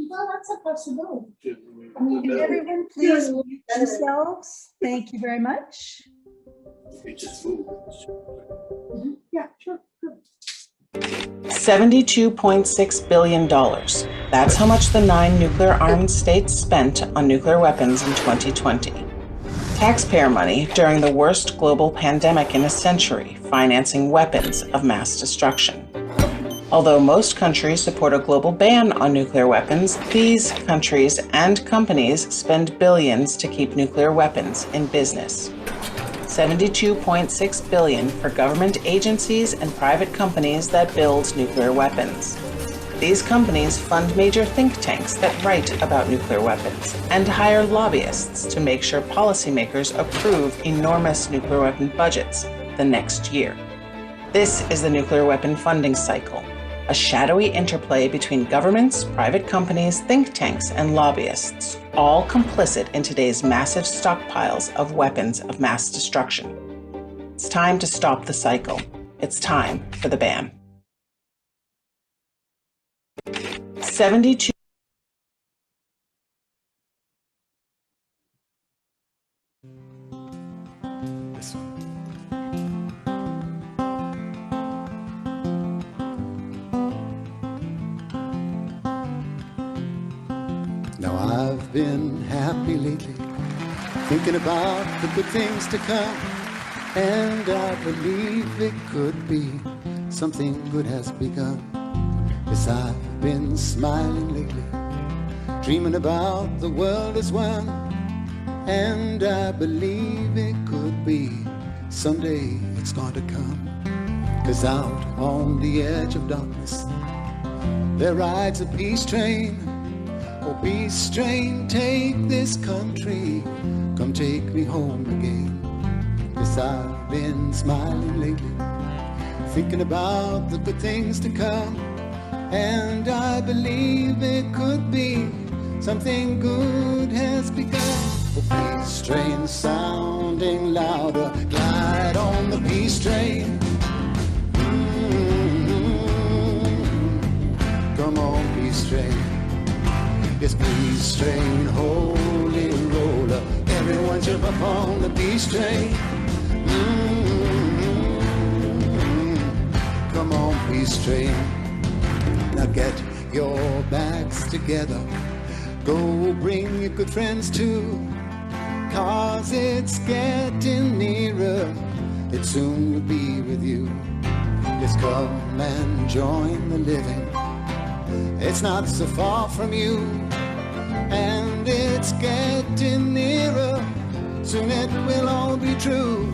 Well, that's a possibility. Can everyone please mute themselves? Thank you very much. Yeah, sure. $72.6 billion. That's how much the 9 nuclear-armed states spent on nuclear weapons in 2020. Taxpayer money during the worst global pandemic in a century, financing weapons of mass destruction. Although most countries support a global ban on nuclear weapons, these countries and companies spend billions to keep nuclear weapons in business. $72.6 billion for government agencies and private companies that build nuclear weapons. These companies fund major think tanks that write about nuclear weapons and hire lobbyists to make sure policymakers approve enormous nuclear weapon budgets the next year. This is the nuclear weapon funding cycle, a shadowy interplay between governments, private companies, think tanks, and lobbyists, all complicit in today's massive stockpiles of weapons of mass destruction. It's time to stop the cycle. It's time for the ban. 72 Now I've been happy lately, thinking about the good things to come, and I believe it could be something good has begun. Yes, I've been smiling lately, dreaming about the world as one, and I believe it could be someday it's going to come. 'Cause out on the edge of darkness there rides a peace train. Oh, peace train, take this country, come take me home again. 'Cause I've been smiling lately, thinking about the good things to come, and I believe it could be something good has begun. Oh, peace train sounding louder, glide on the peace train. Come on, peace train. Yes, peace train, holy roller, everyone jump up on the peace train. Come on, peace train. Now get your bags together, go bring your good friends too, 'cause it's getting nearer, it soon will be with you. Just come and join the living, it's not so far from you, and it's getting nearer, soon it will all be true.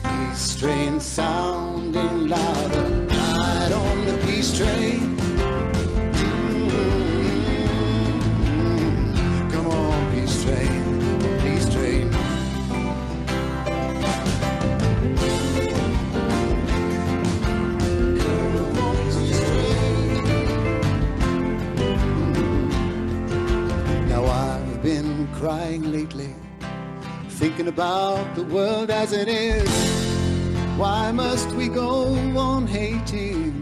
Peace train sounding louder, ride on the peace train. Come on, peace train, peace train. Been crying lately, thinking about the world as it is. Why must we go on hating?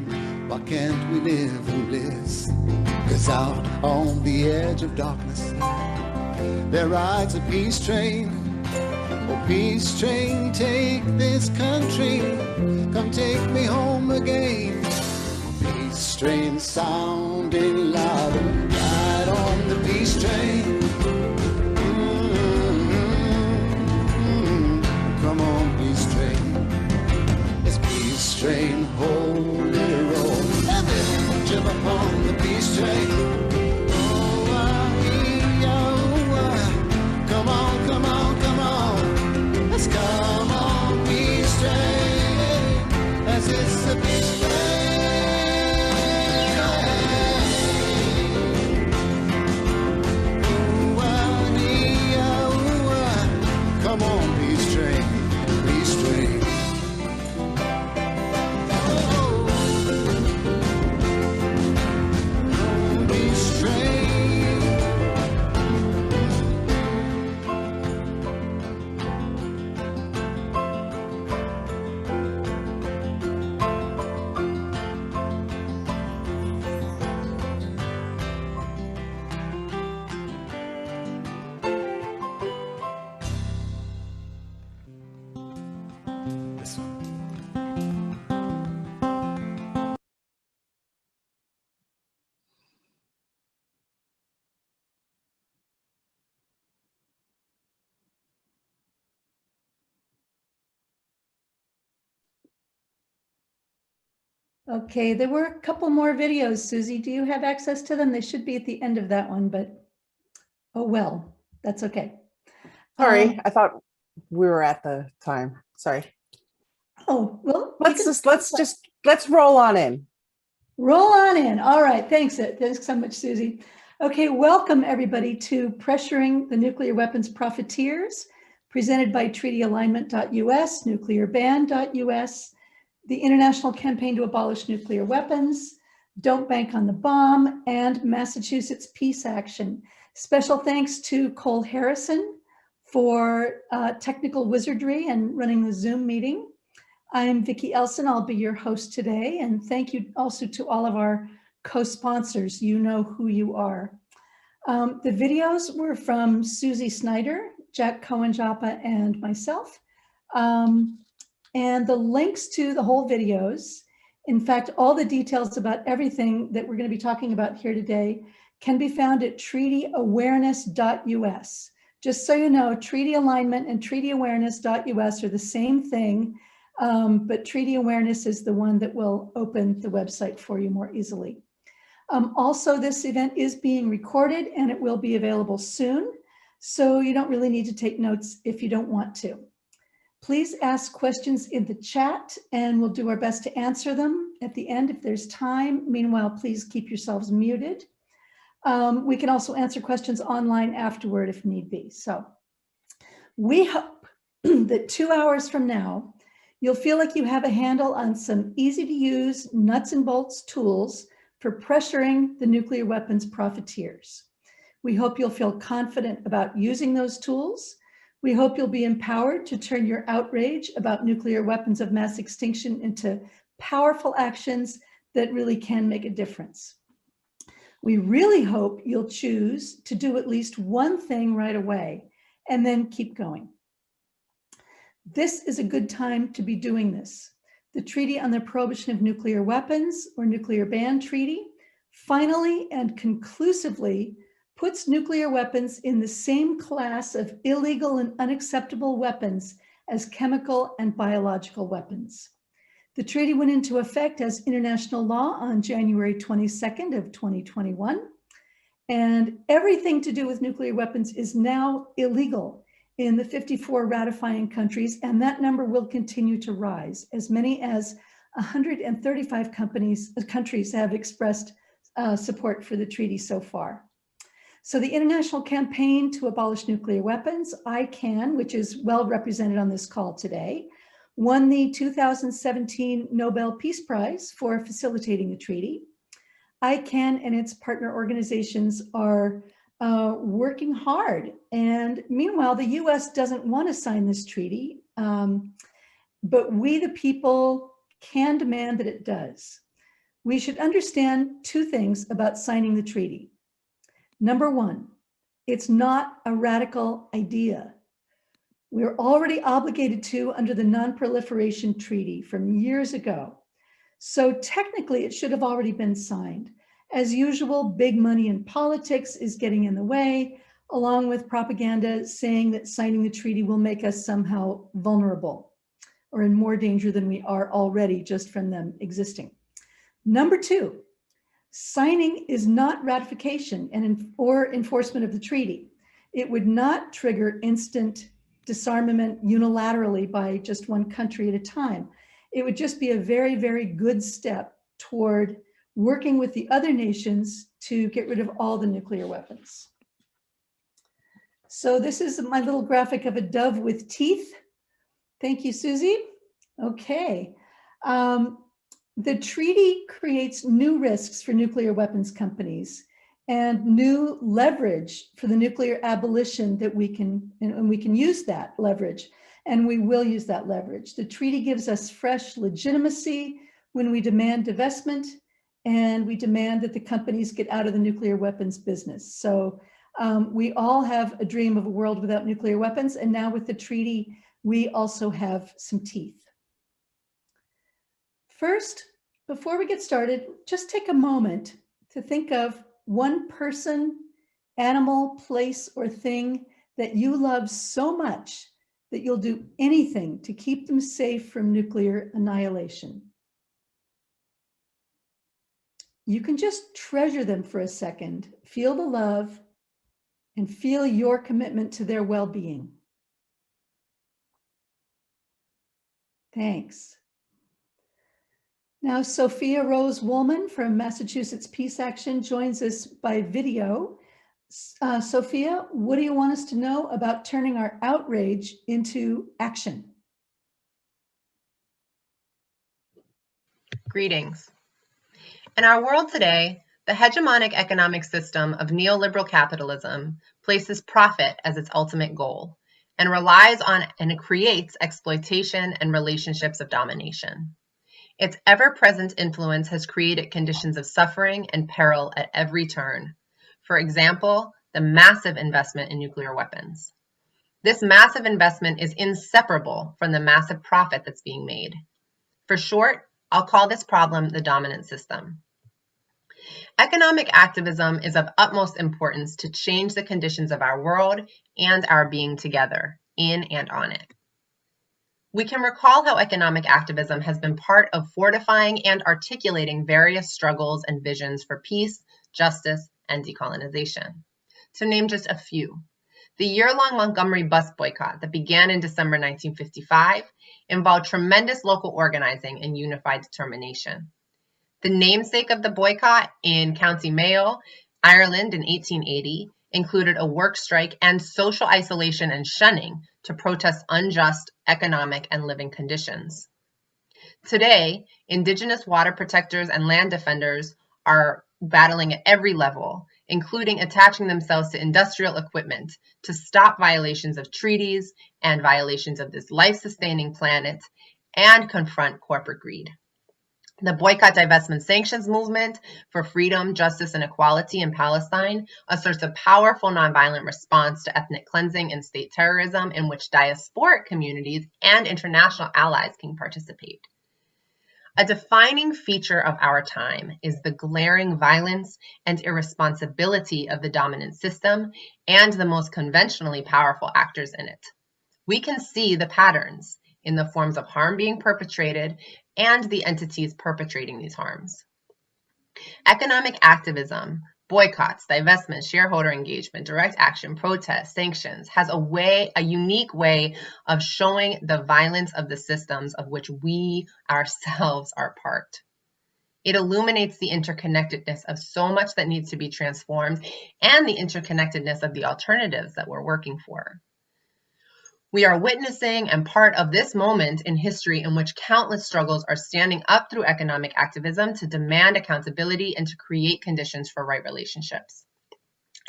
Why can't we live in bliss? 'Cause out on the edge of darkness there rides a peace train. Oh, peace train, take this country, come take me home again. Peace train sounding louder, ride on the peace train. Come on, peace train. It's peace train, holy roll, everyone jump upon the peace train. Come on, come on, come on. Let's come on, peace train, as it's the peace train. Come on, peace train, peace train. Oh, peace This one. Okay, there were a couple more videos. Susie, do you have access to them? They should be at the end of that one, but oh well, that's okay. Sorry, I thought we were at the time. Sorry. Oh, well, Let's roll on in. Roll on in. All right. Thanks. Thanks so much, Susie. Okay. Welcome everybody to Pressuring the Nuclear Weapons Profiteers, presented by treatyalignment.us, nuclearban.us, the International Campaign to Abolish Nuclear Weapons, Don't Bank on the Bomb, and Massachusetts Peace Action. Special thanks to Cole Harrison for technical wizardry and running the Zoom meeting. I'm Vicki Elson. I'll be your host today. And thank you also to all of our co-sponsors. You know who you are. The videos were from Susie Snyder, Jack Cohen-Joppa, and myself. And the links to the whole videos, in fact, all the details about everything that we're going to be talking about here today can be found at treatyawareness.us. Just so you know, treaty alignment and treatyawareness.us are the same thing. But Treaty Awareness is the one that will open the website for you more easily. Also, this event is being recorded and it will be available soon. So you don't really need to take notes if you don't want to. Please ask questions in the chat and we'll do our best to answer them at the end if there's time. Meanwhile, please keep yourselves muted. We can also answer questions online afterward if need be. So we hope that 2 hours from now, you'll feel like you have a handle on some easy to use nuts and bolts tools for pressuring the nuclear weapons profiteers. We hope you'll feel confident about using those tools. We hope you'll be empowered to turn your outrage about nuclear weapons of mass extinction into powerful actions that really can make a difference. We really hope you'll choose to do at least one thing right away and then keep going. This is a good time to be doing this. The Treaty on the Prohibition of Nuclear Weapons, or Nuclear Ban Treaty, finally and conclusively puts nuclear weapons in the same class of illegal and unacceptable weapons as chemical and biological weapons. The treaty went into effect as international law on January 22nd of 2021, and everything to do with nuclear weapons is now illegal in the 54 ratifying countries, and that number will continue to rise. As many as 135 countries have expressed support for the treaty so far. So the International Campaign to Abolish Nuclear Weapons, ICAN, which is well represented on this call today, won the 2017 Nobel Peace Prize for facilitating the treaty. ICAN and its partner organizations are working hard. And meanwhile, the US doesn't want to sign this treaty, but we, the people, can demand that it does. We should understand two things about signing the treaty. Number one, it's not a radical idea. We're already obligated to under the Non-Proliferation Treaty from years ago. So technically it should have already been signed. As usual, big money in politics is getting in the way, along with propaganda saying that signing the treaty will make us somehow vulnerable or in more danger than we are already just from them existing. Number two, signing is not ratification or enforcement of the treaty. It would not trigger instant disarmament unilaterally by just one country at a time. It would just be a very, very good step toward working with the other nations to get rid of all the nuclear weapons. So this is my little graphic of a dove with teeth. Thank you, Susie. Okay. The treaty creates new risks for nuclear weapons companies and new leverage for the nuclear abolition that we can use that leverage, and we will use that leverage. The treaty gives us fresh legitimacy when we demand divestment and we demand that the companies get out of the nuclear weapons business. So we all have a dream of a world without nuclear weapons, and now with the treaty, we also have some teeth. First, before we get started, just take a moment to think of one person, animal, place, or thing that you love so much that you'll do anything to keep them safe from nuclear annihilation. You can just treasure them for a second, feel the love, and feel your commitment to their well-being. Thanks. Now, Sophia Rose Woolman from Massachusetts Peace Action joins us by video. Sophia, what do you want us to know about turning our outrage into action? Greetings. In our world today, the hegemonic economic system of neoliberal capitalism places profit as its ultimate goal and relies on and it creates exploitation and relationships of domination. Its ever-present influence has created conditions of suffering and peril at every turn. For example, the massive investment in nuclear weapons. This massive investment is inseparable from the massive profit that's being made. For short, I'll call this problem the dominant system. Economic activism is of utmost importance to change the conditions of our world and our being together, in and on it. We can recall how economic activism has been part of fortifying and articulating various struggles and visions for peace, justice, and decolonization. To name just a few, the year-long Montgomery bus boycott that began in December 1955 involved tremendous local organizing and unified determination. The namesake of the boycott in County Mayo, Ireland in 1880, included a work strike and social isolation and shunning to protest unjust economic and living conditions. Today, Indigenous water protectors and land defenders are battling at every level, including attaching themselves to industrial equipment to stop violations of treaties and violations of this life-sustaining planet and confront corporate greed. The Boycott, Divestment, Sanctions movement for freedom, justice, and equality in Palestine asserts a powerful nonviolent response to ethnic cleansing and state terrorism in which diasporic communities and international allies can participate. A defining feature of our time is the glaring violence and irresponsibility of the dominant system and the most conventionally powerful actors in it. We can see the patterns in the forms of harm being perpetrated and the entities perpetrating these harms. Economic activism, boycotts, divestment, shareholder engagement, direct action, protest, sanctions has a unique way of showing the violence of the systems of which we ourselves are part. It illuminates the interconnectedness of so much that needs to be transformed and the interconnectedness of the alternatives that we're working for. We are witnessing and part of this moment in history in which countless struggles are standing up through economic activism to demand accountability and to create conditions for right relationships.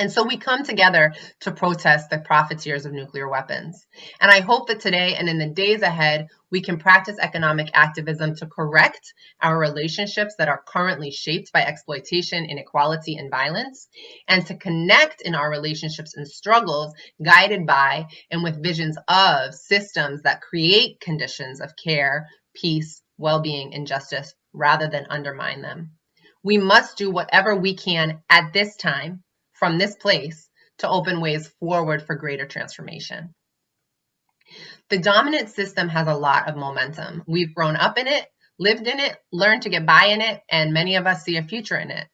And so we come together to protest the profiteers of nuclear weapons. And I hope that today and in the days ahead, we can practice economic activism to correct our relationships that are currently shaped by exploitation, inequality, and violence, and to connect in our relationships and struggles guided by and with visions of systems that create conditions of care, peace, well-being, and justice rather than undermine them. We must do whatever we can at this time from this place to open ways forward for greater transformation. The dominant system has a lot of momentum. We've grown up in it, lived in it, learned to get by in it, and many of us see a future in it.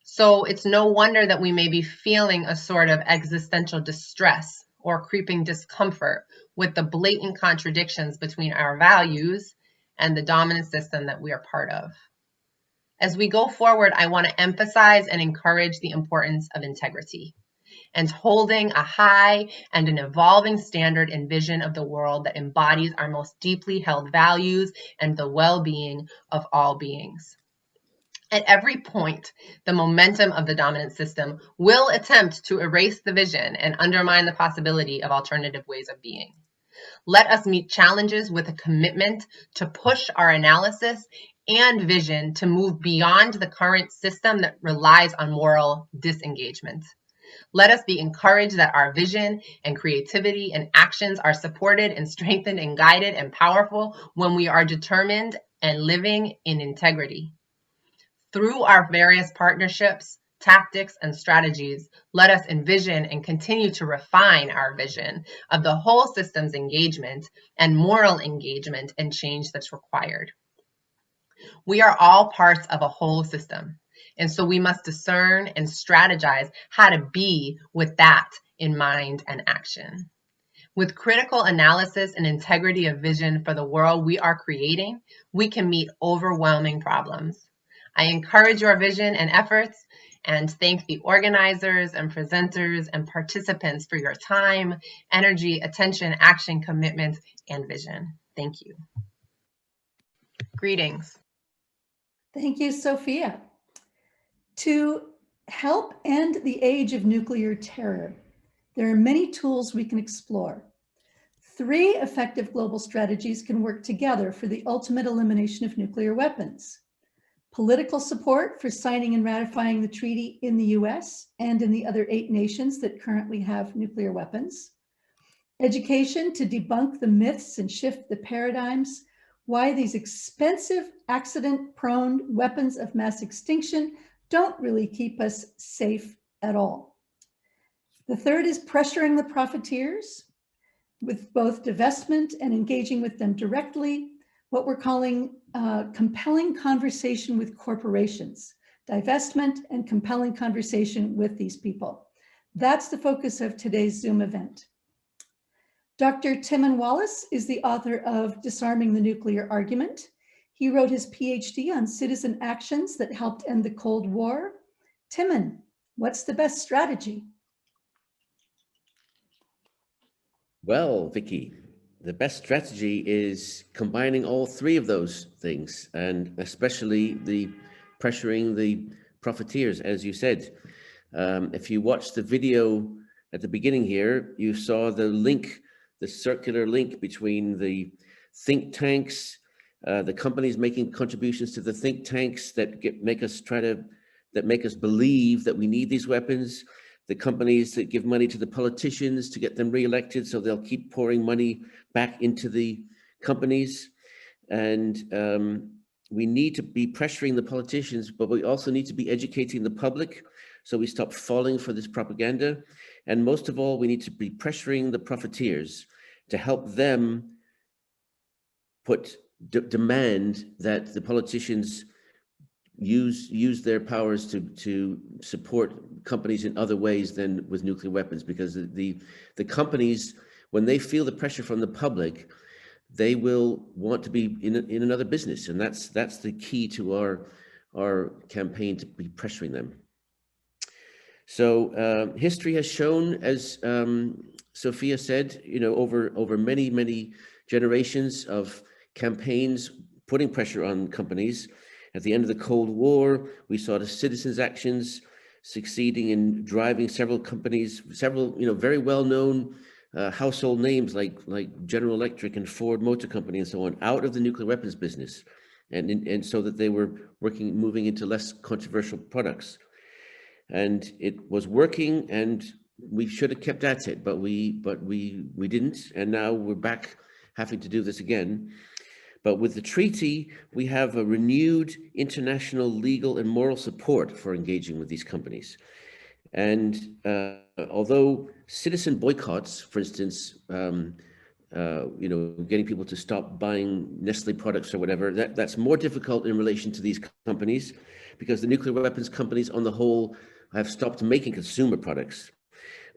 So it's no wonder that we may be feeling a sort of existential distress or creeping discomfort with the blatant contradictions between our values and the dominant system that we are part of. As we go forward, I want to emphasize and encourage the importance of integrity and holding a high and an evolving standard and vision of the world that embodies our most deeply held values and the well-being of all beings. At every point, the momentum of the dominant system will attempt to erase the vision and undermine the possibility of alternative ways of being. Let us meet challenges with a commitment to push our analysis and vision to move beyond the current system that relies on moral disengagement. Let us be encouraged that our vision and creativity and actions are supported and strengthened and guided and powerful when we are determined and living in integrity. Through our various partnerships, tactics, and strategies, let us envision and continue to refine our vision of the whole system's engagement and moral engagement and change that's required. We are all parts of a whole system, and so we must discern and strategize how to be with that in mind and action. With critical analysis and integrity of vision for the world we are creating, we can meet overwhelming problems. I encourage your vision and efforts and thank the organizers and presenters and participants for your time, energy, attention, action, commitment, and vision. Thank you. Greetings. Thank you, Sophia. To help end the age of nuclear terror, there are many tools we can explore. 3 effective global strategies can work together for the ultimate elimination of nuclear weapons. Political support for signing and ratifying the treaty in the US and in the other 8 nations that currently have nuclear weapons. Education to debunk the myths and shift the paradigms, why these expensive, accident-prone weapons of mass extinction don't really keep us safe at all. The third is pressuring the profiteers with both divestment and engaging with them directly, what we're calling compelling conversation with corporations, divestment and compelling conversation with these people. That's the focus of today's Zoom event. Dr. Timon Wallace is the author of Disarming the Nuclear Argument. He wrote his PhD on citizen actions that helped end the Cold War. Timon, what's the best strategy? Well, Vicky, the best strategy is combining all 3 of those things, and especially the pressuring the profiteers, as you said. If you watched the video at the beginning here, you saw the link, the circular link between the think tanks, the companies making contributions to the think tanks that make us believe that we need these weapons, the companies that give money to the politicians to get them reelected, so they'll keep pouring money back into the companies. And we need to be pressuring the politicians, but we also need to be educating the public so we stop falling for this propaganda. And most of all, we need to be pressuring the profiteers to help them demand that the politicians use their powers to support companies in other ways than with nuclear weapons, because the companies, when they feel the pressure from the public, they will want to be in another business, and that's the key to our campaign, to be pressuring them. So history has shown, as Sophia said, over many generations of campaigns putting pressure on companies. At the end of the Cold War, we saw the citizens' actions succeeding in driving several companies, very well-known household names like General Electric and Ford Motor Company and so on, out of the nuclear weapons business, and so that they were moving into less controversial products. And it was working, and we should have kept at it, but we didn't, and now we're back having to do this again. But with the treaty, we have a renewed international legal and moral support for engaging with these companies. And although citizen boycotts, for instance, getting people to stop buying Nestle products or whatever, that's more difficult in relation to these companies, because the nuclear weapons companies on the whole have stopped making consumer products.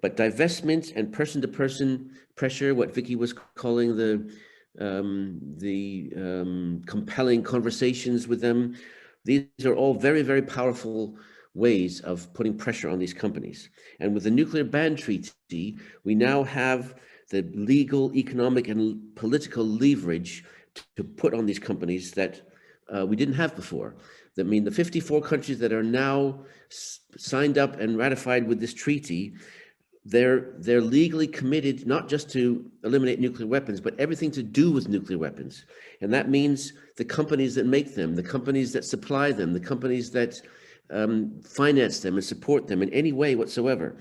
But divestment and person-to-person pressure, what Vicky was calling the compelling conversations with them, these are all very, very powerful ways of putting pressure on these companies. And with the nuclear ban treaty, we now have the legal, economic, and political leverage to put on these companies that we didn't have before. I mean, the 54 countries that are now signed up and ratified with this treaty, they're legally committed not just to eliminate nuclear weapons, but everything to do with nuclear weapons. And that means the companies that make them, the companies that supply them, the companies that finance them and support them in any way whatsoever.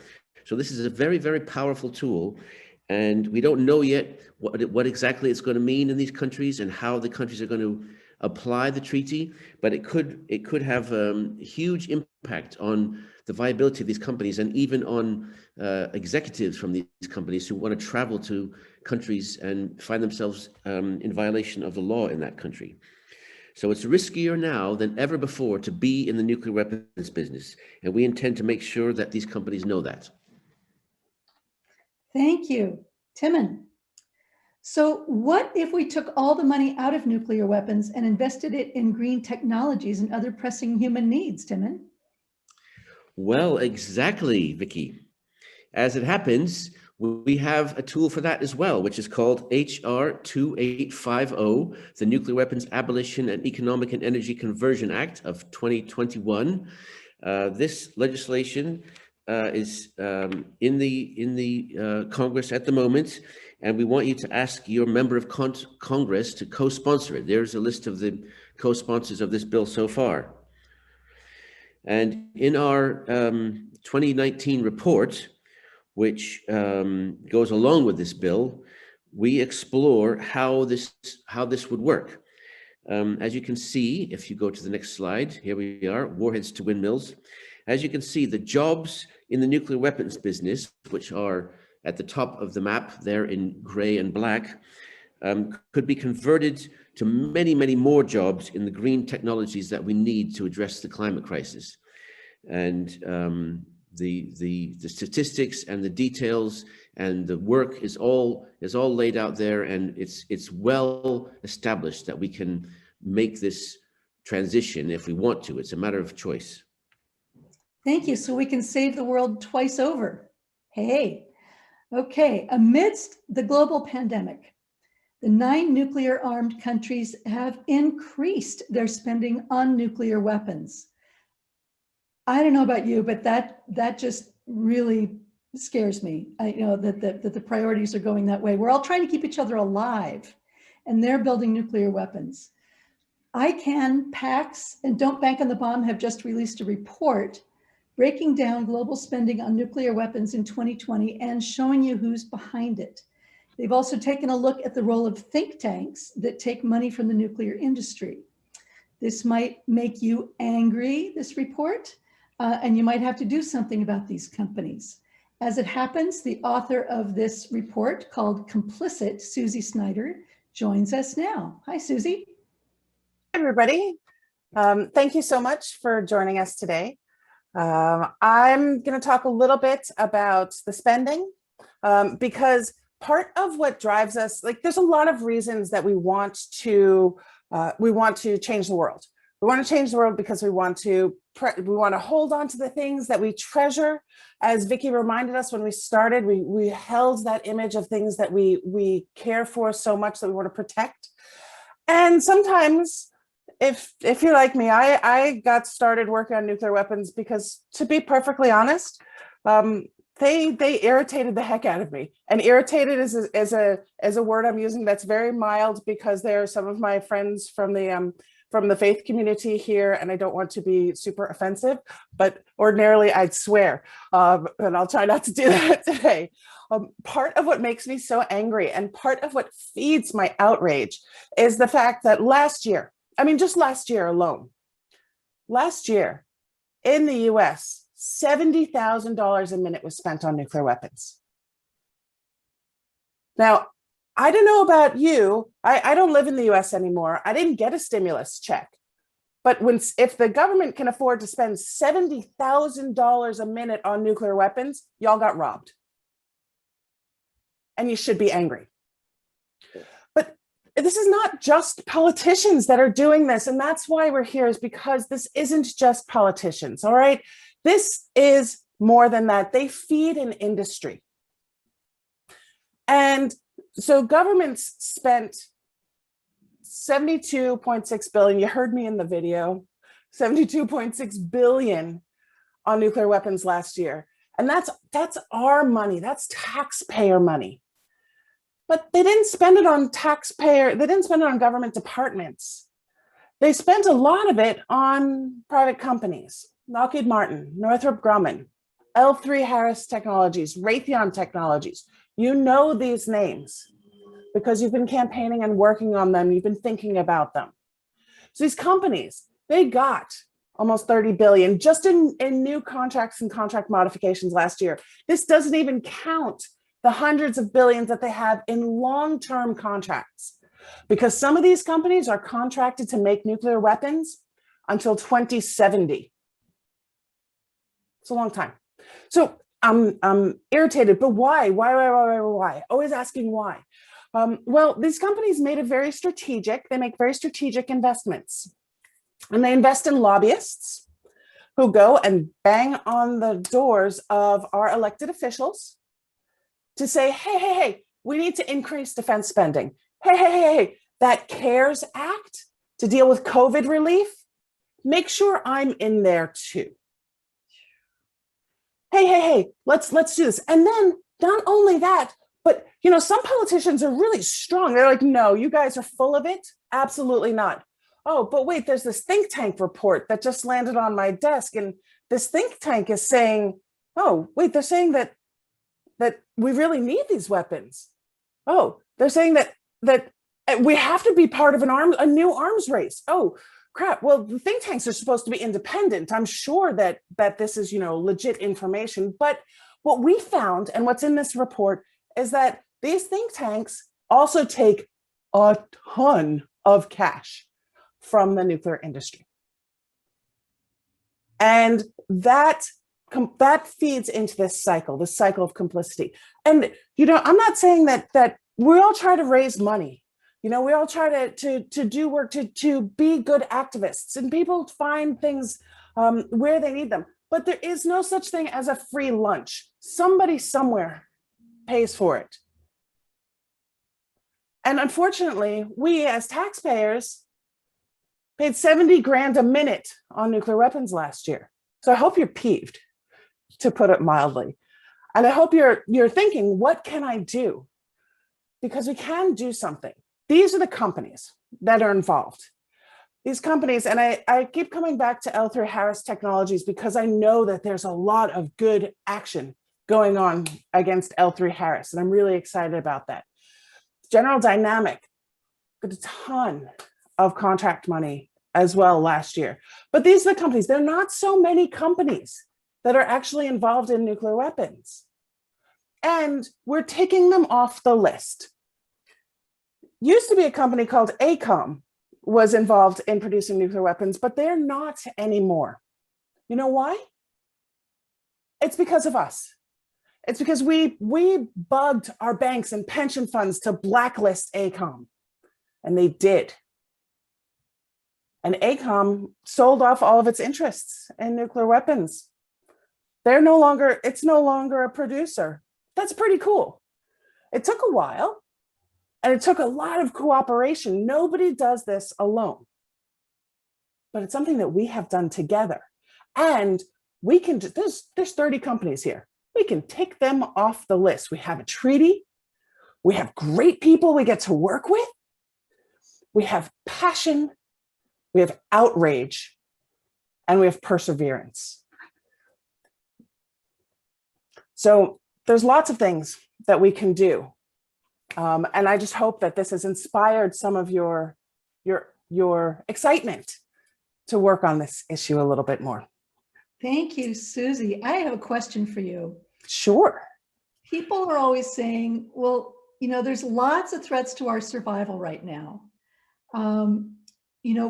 So this is a very, very powerful tool. And we don't know yet what exactly it's going to mean in these countries and how the countries are going to apply the treaty, but it could have huge impact on the viability of these companies and even on executives from these companies who want to travel to countries and find themselves in violation of the law in that country. So it's riskier now than ever before to be in the nuclear weapons business, and we intend to make sure that these companies know that. Thank you, Timon. So what if we took all the money out of nuclear weapons and invested it in green technologies and other pressing human needs, Timon? Well, exactly, Vicky. As it happens, we have a tool for that as well, which is called HR 2850, the Nuclear Weapons Abolition and Economic and Energy Conversion Act of 2021. This legislation is in the Congress at the moment, and we want you to ask your member of Congress to co-sponsor it. There's a list of the co-sponsors of this bill so far. And in our 2019 report, which goes along with this bill, we explore how this would work. As you can see, if you go to the next slide, here we are, warheads to windmills. As you can see, the jobs in the nuclear weapons business, which are at the top of the map there in gray and black, could be converted to many, many more jobs in the green technologies that we need to address the climate crisis. And the statistics and the details and the work is all laid out there, and it's well established that we can make this transition if we want to. It's a matter of choice. Thank you. So we can save the world twice over. Hey. Okay, amidst the global pandemic, the 9 nuclear-armed countries have increased their spending on nuclear weapons. I don't know about you, but that just really scares me. I know that the priorities are going that way. We're all trying to keep each other alive, and they're building nuclear weapons. ICANN, PAX, and Don't Bank on the Bomb have just released a report breaking down global spending on nuclear weapons in 2020 and showing you who's behind it. They've also taken a look at the role of think tanks that take money from the nuclear industry. This might make you angry, this report, and you might have to do something about these companies. As it happens, the author of this report called Complicit, Susie Snyder, joins us now. Hi, Susie. Hi, everybody. Thank you so much for joining us today. I'm going to talk a little bit about the spending because part of what drives us, like there's a lot of reasons that we want to change the world. We want to change the world because we want to hold on to the things that we treasure. As Vicky reminded us when we started, we held that image of things that we care for so much that we want to protect. And sometimes, if you're like me, I got started working on nuclear weapons because, to be perfectly honest, they irritated the heck out of me. And irritated is a word I'm using that's very mild because they are some of my friends from the faith community here, and I don't want to be super offensive, but ordinarily I'd swear, and I'll try not to do that today. Part of what makes me so angry and part of what feeds my outrage is the fact that just last year alone, in the US, $70,000 a minute was spent on nuclear weapons. Now, I don't know about you. I don't live in the US anymore. I didn't get a stimulus check. But if the government can afford to spend $70,000 a minute on nuclear weapons, y'all got robbed. And you should be angry. But this is not just politicians that are doing this. And that's why we're here, is because this isn't just politicians, all right? This is more than that. They feed an industry. And so governments spent $72.6 billion, you heard me in the video, $72.6 billion on nuclear weapons last year. And that's our money, that's taxpayer money. But they didn't spend it on they didn't spend it on government departments. They spent a lot of it on private companies. Lockheed Martin, Northrop Grumman, L3 Harris Technologies, Raytheon Technologies. You know these names because you've been campaigning and working on them. You've been thinking about them. So these companies, they got almost 30 billion just in new contracts and contract modifications last year. This doesn't even count the hundreds of billions that they have in long-term contracts, because some of these companies are contracted to make nuclear weapons until 2070. It's a long time. So I'm irritated, but why? Why? Always asking why. Well, these companies made it very strategic. They make very strategic investments. And they invest in lobbyists who go and bang on the doors of our elected officials to say, hey, we need to increase defense spending. Hey, that CARES Act to deal with COVID relief, make sure I'm in there too. Hey, let's do this. And then not only that, but some politicians are really strong. They're like, no, you guys are full of it. Absolutely not. Oh, but wait, there's this think tank report that just landed on my desk. And this think tank is saying, oh, wait, they're saying that we really need these weapons. Oh, they're saying that we have to be part of a new arms race. Oh, crap. Well, the think tanks are supposed to be independent. I'm sure that this is, legit information. But what we found and what's in this report is that these think tanks also take a ton of cash from the nuclear industry. And that feeds into this cycle of complicity. And, I'm not saying that we all try to raise money. We all try to do work to be good activists, and people find things where they need them. But there is no such thing as a free lunch. Somebody somewhere pays for it. And unfortunately, we as taxpayers paid 70 grand a minute on nuclear weapons last year. So I hope you're peeved, to put it mildly. And I hope you're thinking, what can I do? Because we can do something. These are the companies that are involved. These companies, and I keep coming back to L3 Harris Technologies because I know that there's a lot of good action going on against L3 Harris, and I'm really excited about that. General Dynamic got a ton of contract money as well last year. But these are the companies. There are not so many companies that are actually involved in nuclear weapons. And we're taking them off the list. Used to be a company called ACOM was involved in producing nuclear weapons, but they're not anymore. You know why? It's because of us. It's because we bugged our banks and pension funds to blacklist ACOM, and they did. And ACOM sold off all of its interests in nuclear weapons. It's no longer a producer. That's pretty cool. It took a while, and it took a lot of cooperation. Nobody does this alone. But it's something that we have done together. And we can, there's 30 companies here. We can take them off the list. We have a treaty. We have great people we get to work with. We have passion. We have outrage. And we have perseverance. So there's lots of things that we can do. And I just hope that this has inspired some of your excitement to work on this issue a little bit more. Thank you, Susie. I have a question for you. Sure. People are always saying, well, there's lots of threats to our survival right now.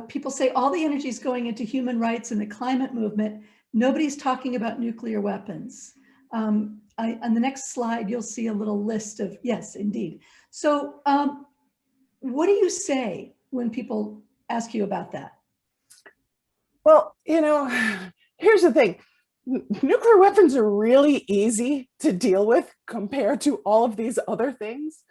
People say all the energy is going into human rights and the climate movement. Nobody's talking about nuclear weapons. On the next slide, you'll see a little list of, yes, indeed. So what do you say when people ask you about that? Well, here's the thing. Nuclear weapons are really easy to deal with compared to all of these other things.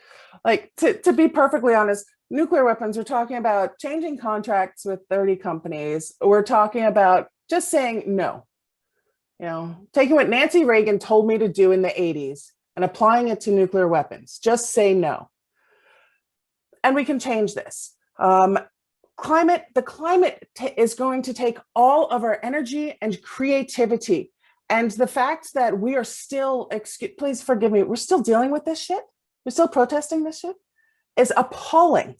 Like, to be perfectly honest, nuclear weapons, we're talking about changing contracts with 30 companies. We're talking about just saying no. Taking what Nancy Reagan told me to do in the 80s and applying it to nuclear weapons. Just say no. And we can change this. the climate is going to take all of our energy and creativity. And the fact that we are still, please forgive me, we're still dealing with this shit. We're still protesting this shit is appalling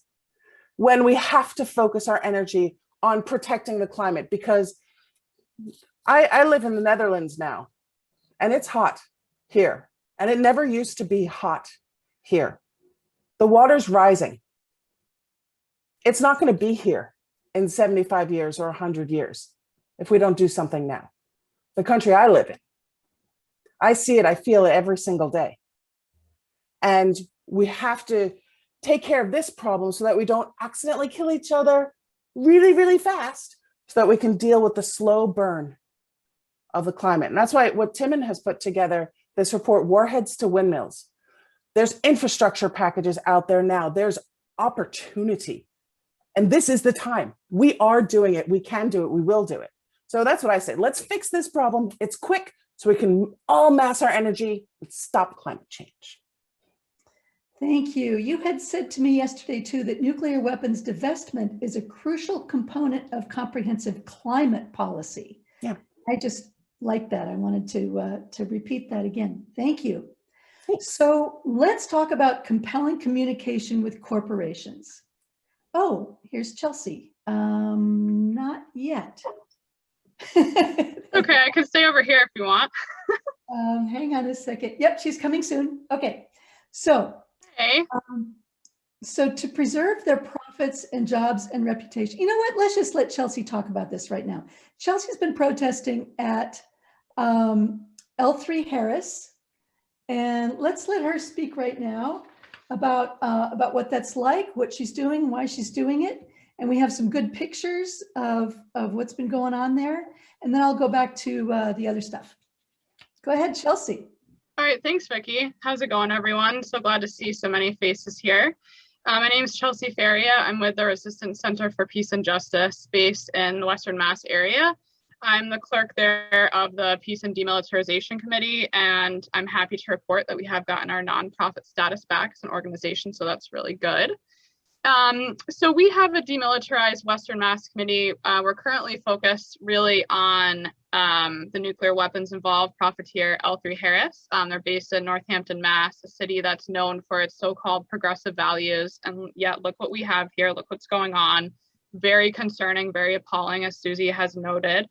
when we have to focus our energy on protecting the climate. Because I live in the Netherlands now, and it's hot here. And it never used to be hot here. The water's rising. It's not going to be here in 75 years or 100 years if we don't do something now. The country I live in, I see it, I feel it every single day. And we have to take care of this problem so that we don't accidentally kill each other really, really fast, so that we can deal with the slow burn of the climate. And that's why what Timon has put together, this report, Warheads to Windmills. There's infrastructure packages out there now. There's opportunity. And this is the time. We are doing it. We can do it. We will do it. So that's what I say. Let's fix this problem. It's quick, so we can all mass our energy and stop climate change. Thank you. You had said to me yesterday, too, that nuclear weapons divestment is a crucial component of comprehensive climate policy. Yeah. I just like that. I wanted to repeat that again. Thank you. Thanks. So let's talk about compelling communication with corporations. Oh, here's Chelsea. Not yet. Okay, I can stay over here if you want. Hang on a second. Yep, she's coming soon. Okay, so Hey. So to preserve their profits and jobs and reputation, you know what? Let's just let Chelsea talk about this right now. Chelsea's been protesting at L3 Harris, and let's let her speak right now about what that's like, what she's doing, why she's doing it. And we have some good pictures of what's been going on there. And then I'll go back to the other stuff. Go ahead, Chelsea. All right, thanks, Vicki. How's it going, everyone? So glad to see so many faces here. My name is Chelsea Faria. I'm with the Resistance Center for Peace and Justice based in the Western Mass area. I'm the clerk there of the Peace and Demilitarization Committee, and I'm happy to report that we have gotten our nonprofit status back as an organization, so that's really good. So we have a demilitarized Western Mass Committee. We're currently focused really on the nuclear weapons involved Profiteer L3 Harris. They're based in Northampton, Mass, a city that's known for its so-called progressive values. And yet, look what we have here. Look what's going on. Very concerning, very appalling, as Susie has noted.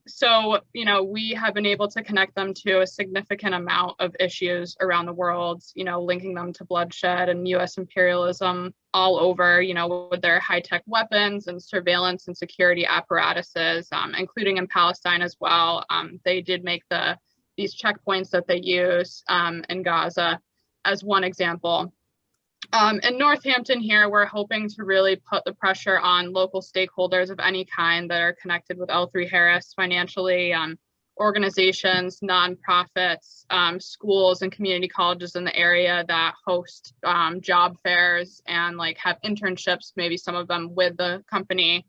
So, you know, we have been able to connect them to a significant amount of issues around the world, you know, linking them to bloodshed and US imperialism all over, you know, with their high-tech weapons and surveillance and security apparatuses, including in Palestine as well. They did make these checkpoints that they use in Gaza as one example. In Northampton here, we're hoping to really put the pressure on local stakeholders of any kind that are connected with L3 Harris financially, organizations, nonprofits, schools and community colleges in the area that host job fairs and like have internships, maybe some of them with the company.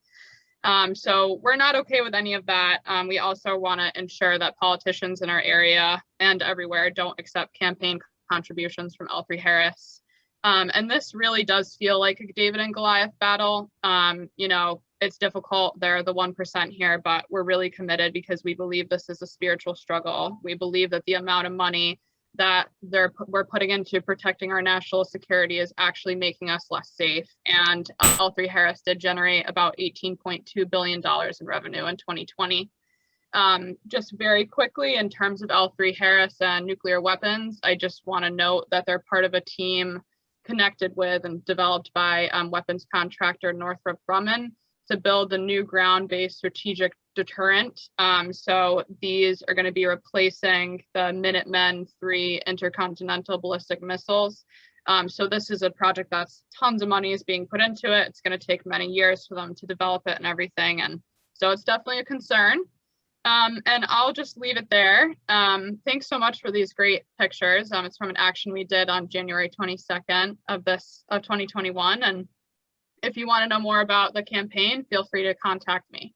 So we're not okay with any of that. We also want to ensure that politicians in our area and everywhere don't accept campaign contributions from L3 Harris. And this really does feel like a David and Goliath battle. You know, it's difficult. They're the 1% here, but we're really committed because we believe this is a spiritual struggle. We believe that the amount of money that we're putting into protecting our national security is actually making us less safe. And L3 Harris did generate about $18.2 billion in revenue in 2020. Just very quickly, in terms of L3 Harris and nuclear weapons, I just want to note that they're part of a team connected with and developed by weapons contractor Northrop Grumman to build the new ground-based strategic deterrent. So these are going to be replacing the Minutemen III intercontinental ballistic missiles. So this is a project that's tons of money is being put into it. It's going to take many years for them to develop it and everything. And so it's definitely a concern. And I'll just leave it there. Thanks so much for these great pictures. It's from an action we did on January 22nd of 2021. And if you want to know more about the campaign, feel free to contact me.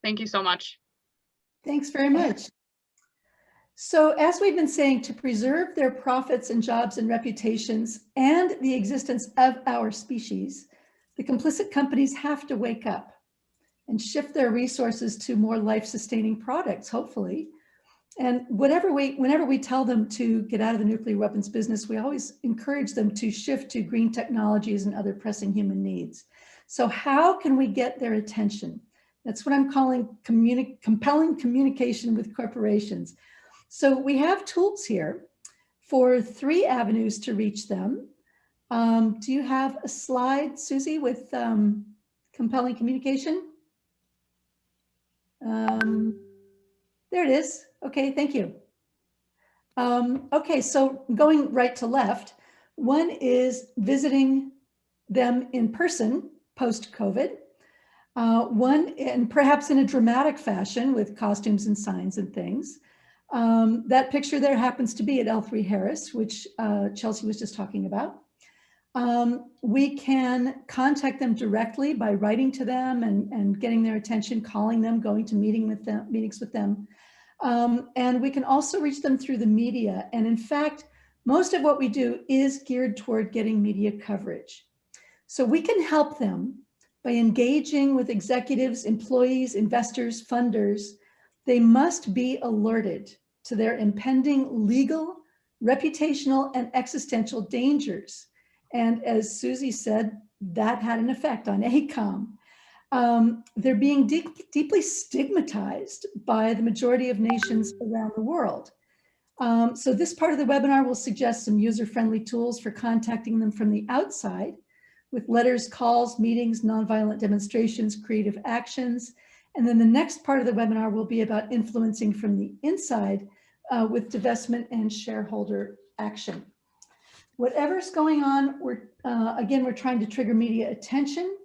Thank you so much. Thanks very much. So as we've been saying, to preserve their profits and jobs and reputations and the existence of our species, The complicit companies have to wake up and shift their resources to more life-sustaining products, hopefully. And whenever we tell them to get out of the nuclear weapons business, we always encourage them to shift to green technologies and other pressing human needs. So how can we get their attention? That's what I'm calling compelling communication with corporations. So we have tools here for 3 avenues to reach them. Do you have a slide, Susie, with compelling communication? There it is. Okay, thank you. Okay, so going right to left, one is visiting them in person post-COVID. One, and perhaps in a dramatic fashion with costumes and signs and things. That picture there happens to be at L3 Harris, which Chelsea was just talking about. We can contact them directly by writing to them and getting their attention, calling them, going to meetings with them. And we can also reach them through the media. And in fact, most of what we do is geared toward getting media coverage. So we can help them by engaging with executives, employees, investors, funders. They must be alerted to their impending legal, reputational, and existential dangers. And as Susie said, that had an effect on AECOM. They're being deeply stigmatized by the majority of nations around the world. So this part of the webinar will suggest some user-friendly tools for contacting them from the outside with letters, calls, meetings, nonviolent demonstrations, creative actions. And then the next part of the webinar will be about influencing from the inside with divestment and shareholder action. Whatever's going on, we're trying to trigger media attention,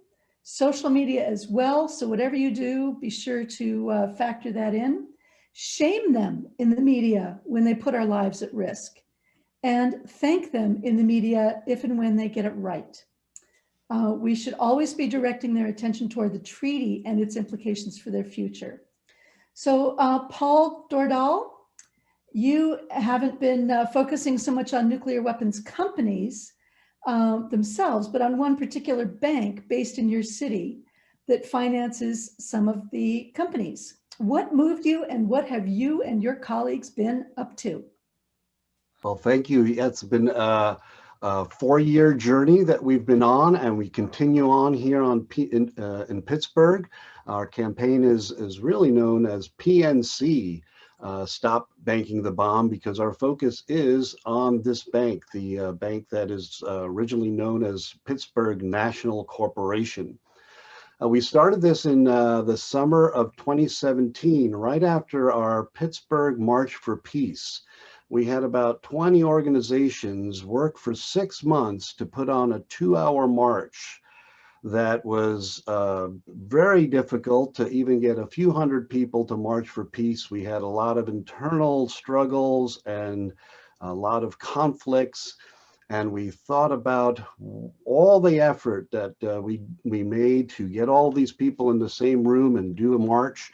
social media as well. So whatever you do, be sure to factor that in. Shame them in the media when they put our lives at risk, and thank them in the media if and when they get it right. We should always be directing their attention toward the treaty and its implications for their future. So Paul Dordal, you haven't been focusing so much on nuclear weapons companies themselves, but on one particular bank based in your city that finances some of the companies. What moved you, and what have you and your colleagues been up to? Well, thank you. It's been a 4-year journey that we've been on, and we continue on here in Pittsburgh. Our campaign is really known as PNC, Stop Banking the Bomb, because our focus is on this bank, the bank that is originally known as Pittsburgh National Corporation. We started this in the summer of 2017, right after our Pittsburgh March for Peace. We had about 20 organizations work for 6 months to put on a 2-hour march that was very difficult to even get a few hundred people to march for peace. We had a lot of internal struggles and a lot of conflicts. And we thought about all the effort that we made to get all these people in the same room and do a march.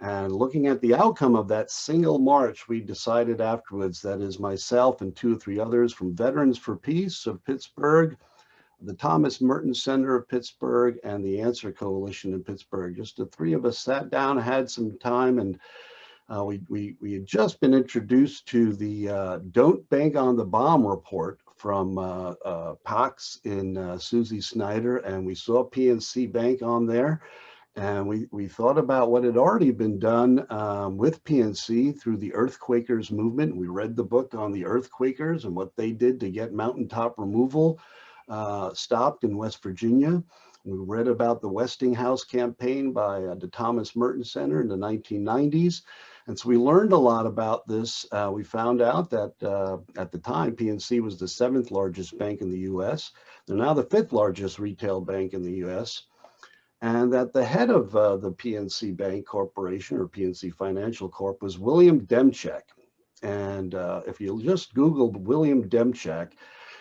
And looking at the outcome of that single march, we decided afterwards, that is myself and 2 or 3 others from Veterans for Peace of Pittsburgh, the Thomas Merton Center of Pittsburgh, and the Answer Coalition in Pittsburgh. Just the 3 of us sat down, had some time, and we had just been introduced to the Don't Bank on the Bomb report from Pax in Susie Snyder, and we saw PNC Bank on there. And we thought about what had already been done with PNC through the Earthquakers movement. We read the book on the Earthquakers and what they did to get mountaintop removal stopped in West Virginia. We read about the Westinghouse campaign by the Thomas Merton Center in the 1990s. And so we learned a lot about this. We found out that at the time, PNC was the 7th largest bank in the US. They're now the 5th largest retail bank in the US. And that the head of the PNC Bank Corporation, or PNC Financial Corp, was William Demchak. And if you just Googled William Demchak,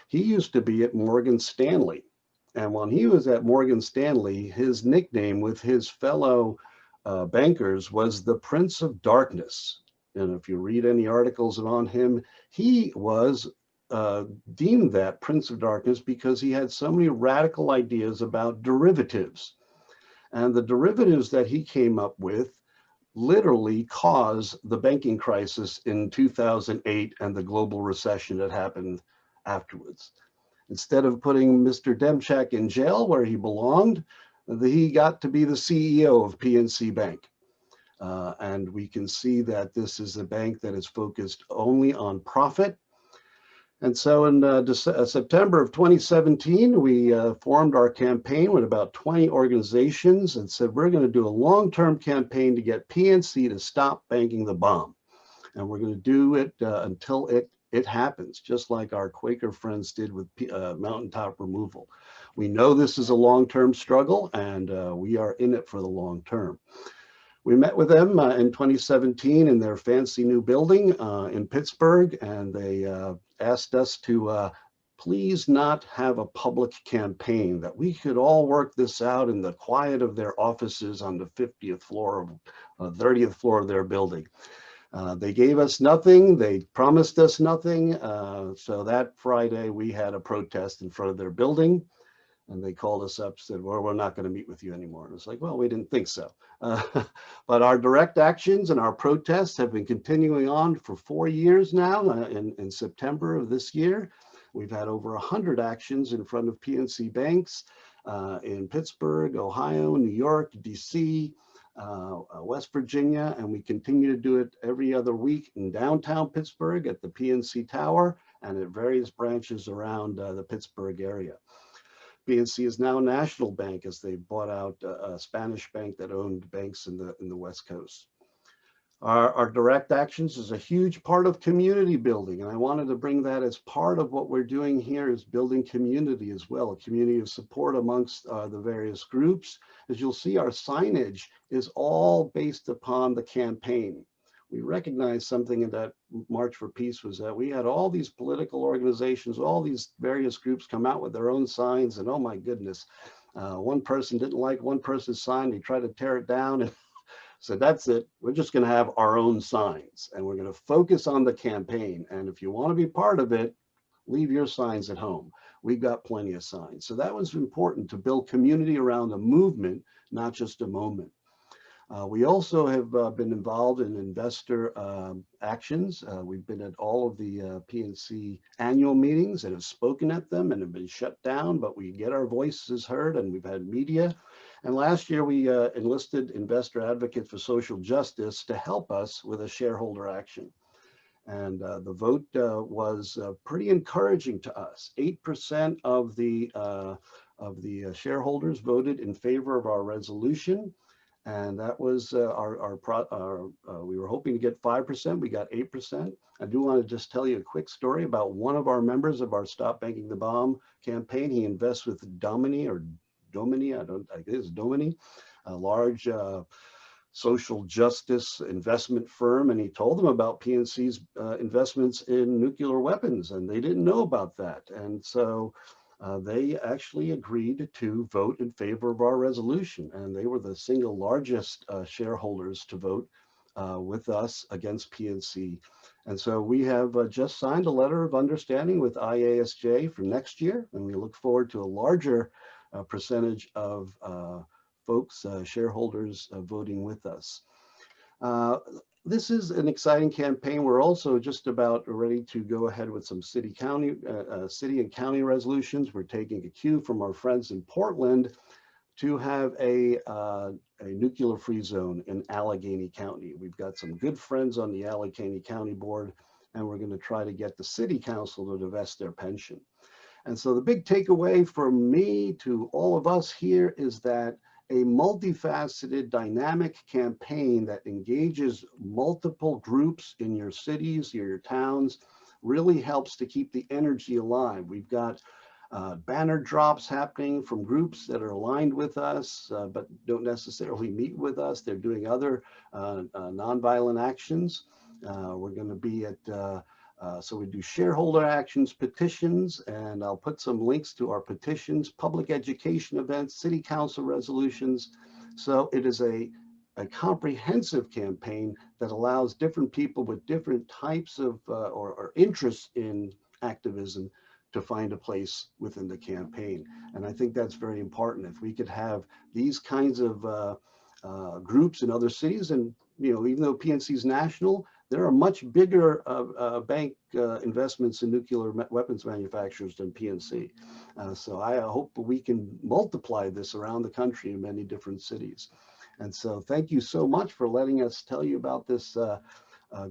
he used to be at Morgan Stanley. And when he was at Morgan Stanley, his nickname with his fellow bankers was the Prince of Darkness. And if you read any articles on him, he was deemed that Prince of Darkness because he had so many radical ideas about derivatives. And the derivatives that he came up with literally caused the banking crisis in 2008 and the global recession that happened afterwards. Instead of putting Mr. Demchak in jail where he belonged, he got to be the CEO of PNC Bank. And we can see that this is a bank that is focused only on profit. And so in September of 2017, we formed our campaign with about 20 organizations and said, we're going to do a long-term campaign to get PNC to stop banking the bomb. And we're going to do it until it happens, just like our Quaker friends did with mountaintop removal. We know this is a long-term struggle, and we are in it for the long term. We met with them in 2017 in their fancy new building in Pittsburgh, and they asked us to please not have a public campaign, that we could all work this out in the quiet of their offices on the 50th floor, 30th floor of their building. They gave us nothing. They promised us nothing. So that Friday, we had a protest in front of their building. And they called us up, said, well, we're not going to meet with you anymore. And it's like, well, we didn't think so. But our direct actions and our protests have been continuing on for 4 years now. In September of this year, we've had over 100 actions in front of PNC banks in Pittsburgh, Ohio, New York, DC, West Virginia, and we continue to do it every other week in downtown Pittsburgh at the PNC Tower and at various branches around the Pittsburgh area. PNC is now a national bank as they bought out a Spanish bank that owned banks in the West Coast. Our direct actions is a huge part of community building, and I wanted to bring that as part of what we're doing here, is building community as well, a community of support amongst the various groups. As you'll see, our signage is all based upon the campaign. We recognized something in that March for Peace was that we had all these political organizations, all these various groups come out with their own signs, and oh my goodness, one person didn't like one person's sign, he tried to tear it down, and so that's it. We're just going to have our own signs, and we're going to focus on the campaign. And if you want to be part of it, leave your signs at home. We've got plenty of signs. So that was important, to build community around a movement, not just a moment. We also have been involved in investor actions. We've been at all of the PNC annual meetings and have spoken at them and have been shut down, but we get our voices heard, and we've had media. And last year we enlisted Investor Advocates for Social Justice to help us with a shareholder action. And the vote was pretty encouraging to us. 8% of the shareholders voted in favor of our resolution. And that was we were hoping to get 5%, we got 8%. I do want to just tell you a quick story about one of our members of our Stop Banking the Bomb campaign. He invests with Domini, I think it's Domini, a large social justice investment firm. And he told them about PNC's investments in nuclear weapons, and they didn't know about that. And so they actually agreed to vote in favor of our resolution, and they were the single largest shareholders to vote with us against PNC. And so we have just signed a letter of understanding with IASJ for next year, and we look forward to a larger percentage of folks, shareholders voting with us. This is an exciting campaign. We're also just about ready to go ahead with some city and county resolutions. We're taking a cue from our friends in Portland to have a nuclear-free zone in Allegheny County. We've got some good friends on the Allegheny County Board, and we're going to try to get the city council to divest their pension. And so the big takeaway from me to all of us here is that a multifaceted, dynamic campaign that engages multiple groups in your cities, your towns, really helps to keep the energy alive. We've got banner drops happening from groups that are aligned with us, but don't necessarily meet with us. They're doing other nonviolent actions. We're going to be at so we do shareholder actions, petitions, and I'll put some links to our petitions, public education events, city council resolutions. So it is a comprehensive campaign that allows different people with different types of or interests in activism to find a place within the campaign. And I think that's very important. If we could have these kinds of groups in other cities, and even though PNC is national, there are much bigger bank investments in nuclear weapons manufacturers than PNC. So I hope we can multiply this around the country in many different cities. And so thank you so much for letting us tell you about this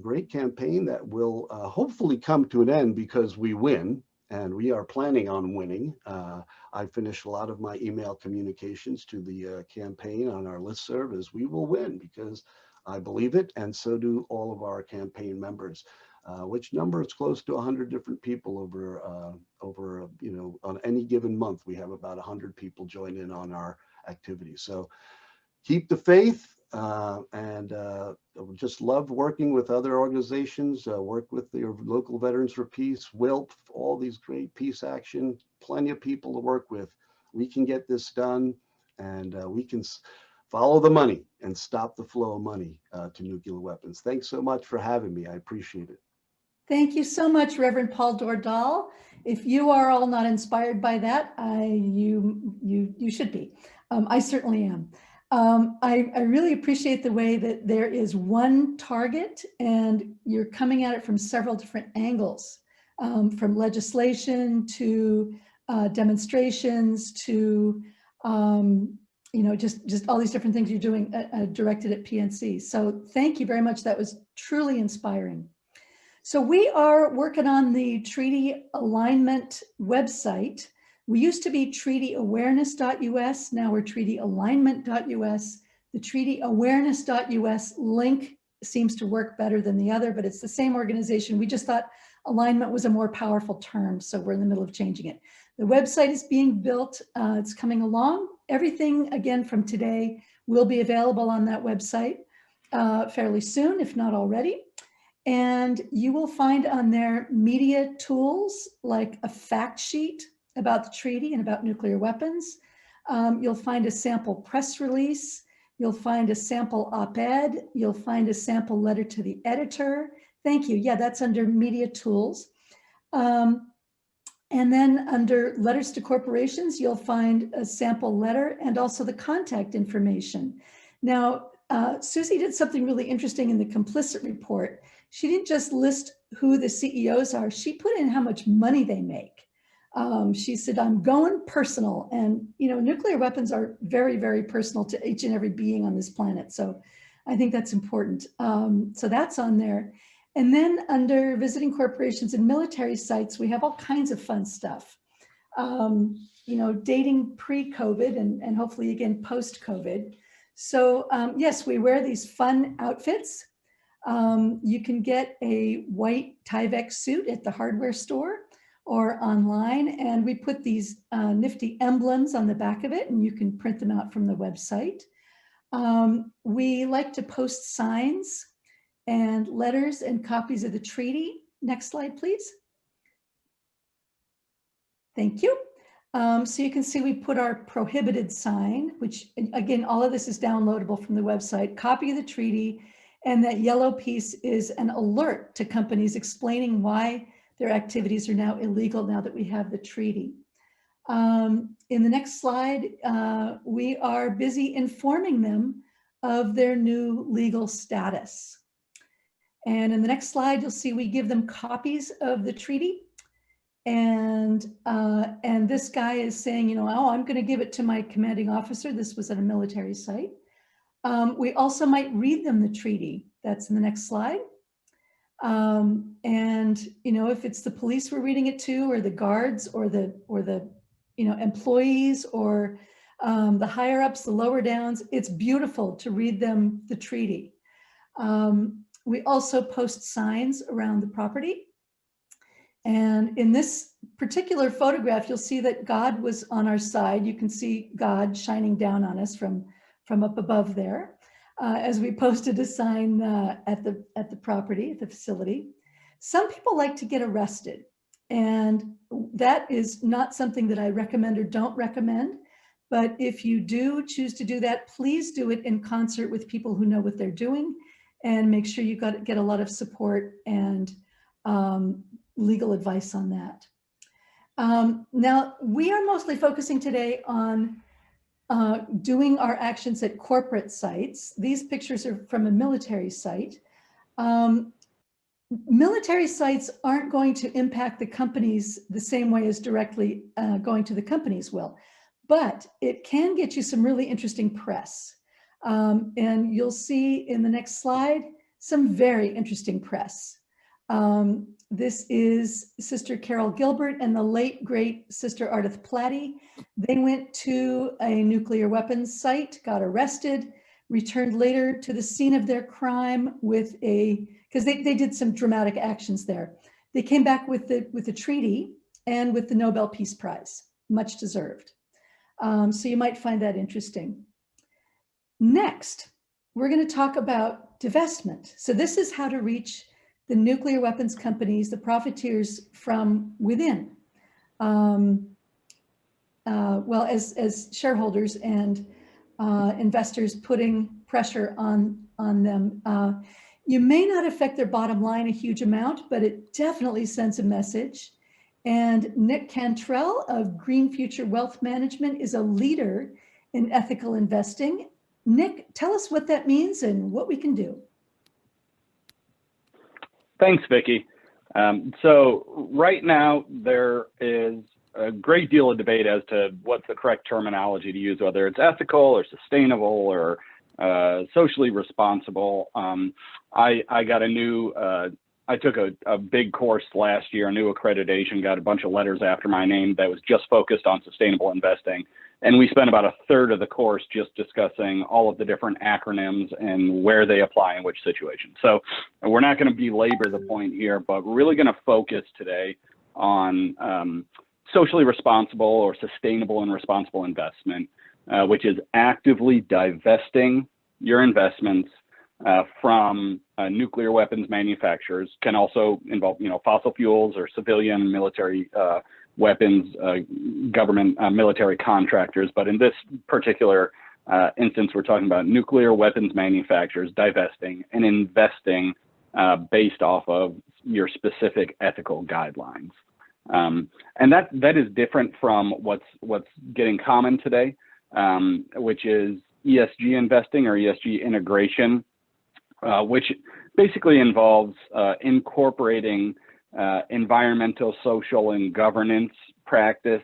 great campaign that will hopefully come to an end because we win. And we are planning on winning. I finished a lot of my email communications to the campaign on our listserv as we will win, because I believe it, and so do all of our campaign members, which number is close to 100 different people over on any given month. We have about 100 people join in on our activities. So keep the faith. And just love working with other organizations, work with your local Veterans for Peace, WILP, all these great peace action, plenty of people to work with. We can get this done, and we can follow the money and stop the flow of money to nuclear weapons. Thanks so much for having me. I appreciate it. Thank you so much, Reverend Paul Dordal. If you are all not inspired by that, you should be. I certainly am. I really appreciate the way that there is one target and you're coming at it from several different angles, from legislation to demonstrations to, just all these different things you're doing directed at PNC. So thank you very much. That was truly inspiring. So we are working on the treaty alignment website. We used to be treatyawareness.us. Now we're treatyalignment.us. The treatyawareness.us link seems to work better than the other, but it's the same organization. We just thought alignment was a more powerful term, so we're in the middle of changing it. The website is being built. It's coming along. Everything, again, from today will be available on that website fairly soon, if not already. And you will find on there media tools like a fact sheet about the treaty and about nuclear weapons. You'll find a sample press release. You'll find a sample op-ed. You'll find a sample letter to the editor. Thank you. Yeah, that's under media tools. And then under letters to corporations, you'll find a sample letter and also the contact information. Now, Susie did something really interesting in the complicit report. She didn't just list who the CEOs are. She put in how much money they make. She said, I'm going personal. And, nuclear weapons are very, very personal to each and every being on this planet. So I think that's important. So that's on there. And then under visiting corporations and military sites, we have all kinds of fun stuff. Dating pre-COVID and hopefully again post-COVID. So yes, we wear these fun outfits. You can get a white Tyvek suit at the hardware store or online, and we put these nifty emblems on the back of it, and you can print them out from the website. We like to post signs and letters and copies of the treaty. Next slide, please. Thank you. So you can see we put our prohibited sign, which again, all of this is downloadable from the website, copy of the treaty, and that yellow piece is an alert to companies explaining why their activities are now illegal now that we have the treaty. In the next slide, we are busy informing them of their new legal status. And in the next slide, you'll see we give them copies of the treaty. And this guy is saying, oh, I'm going to give it to my commanding officer. This was at a military site. We also might read them the treaty. That's in the next slide. If it's the police we're reading it to, or the guards, or the employees, or the higher ups, the lower downs, it's beautiful to read them the treaty. We also post signs around the property. And in this particular photograph, you'll see that God was on our side. You can see God shining down on us from up above there, as we posted a sign at the property, at the facility. Some people like to get arrested, and that is not something that I recommend or don't recommend. But if you do choose to do that, please do it in concert with people who know what they're doing, and make sure you get a lot of support and legal advice on that. Now, we are mostly focusing today on doing our actions at corporate sites. These pictures are from a military site. Military sites aren't going to impact the companies the same way as directly going to the companies will, but it can get you some really interesting press. And you'll see in the next slide some very interesting press. This is Sister Carol Gilbert and the late, great Sister Ardith Platty. They went to a nuclear weapons site, got arrested, returned later to the scene of their crime with because they did some dramatic actions there. They came back with the treaty and with the Nobel Peace Prize, much deserved. So you might find that interesting. Next, we're going to talk about divestment. So this is how to reach the nuclear weapons companies, the profiteers from within. Well, as shareholders and investors putting pressure on them. You may not affect their bottom line a huge amount, but it definitely sends a message. And Nick Cantrell of Green Future Wealth Management is a leader in ethical investing. Nick, tell us what that means and what we can do. Thanks, Vicki. So right now there is a great deal of debate as to what's the correct terminology to use, whether it's ethical or sustainable or socially responsible. I got a new, I took a big course last year, a new accreditation, got a bunch of letters after my name that was just focused on sustainable investing. And we spent about a third of the course just discussing all of the different acronyms and where they apply in which situation. So we're not going to belabor the point here, but we're really going to focus today on socially responsible or sustainable and responsible investment, which is actively divesting your investments from nuclear weapons manufacturers. Can also involve, fossil fuels or civilian military weapons, government military contractors. But in this particular instance, we're talking about nuclear weapons manufacturers divesting and investing based off of your specific ethical guidelines. And that is different from what's getting common today, which is ESG investing or ESG integration, which basically involves incorporating environmental, social, and governance practice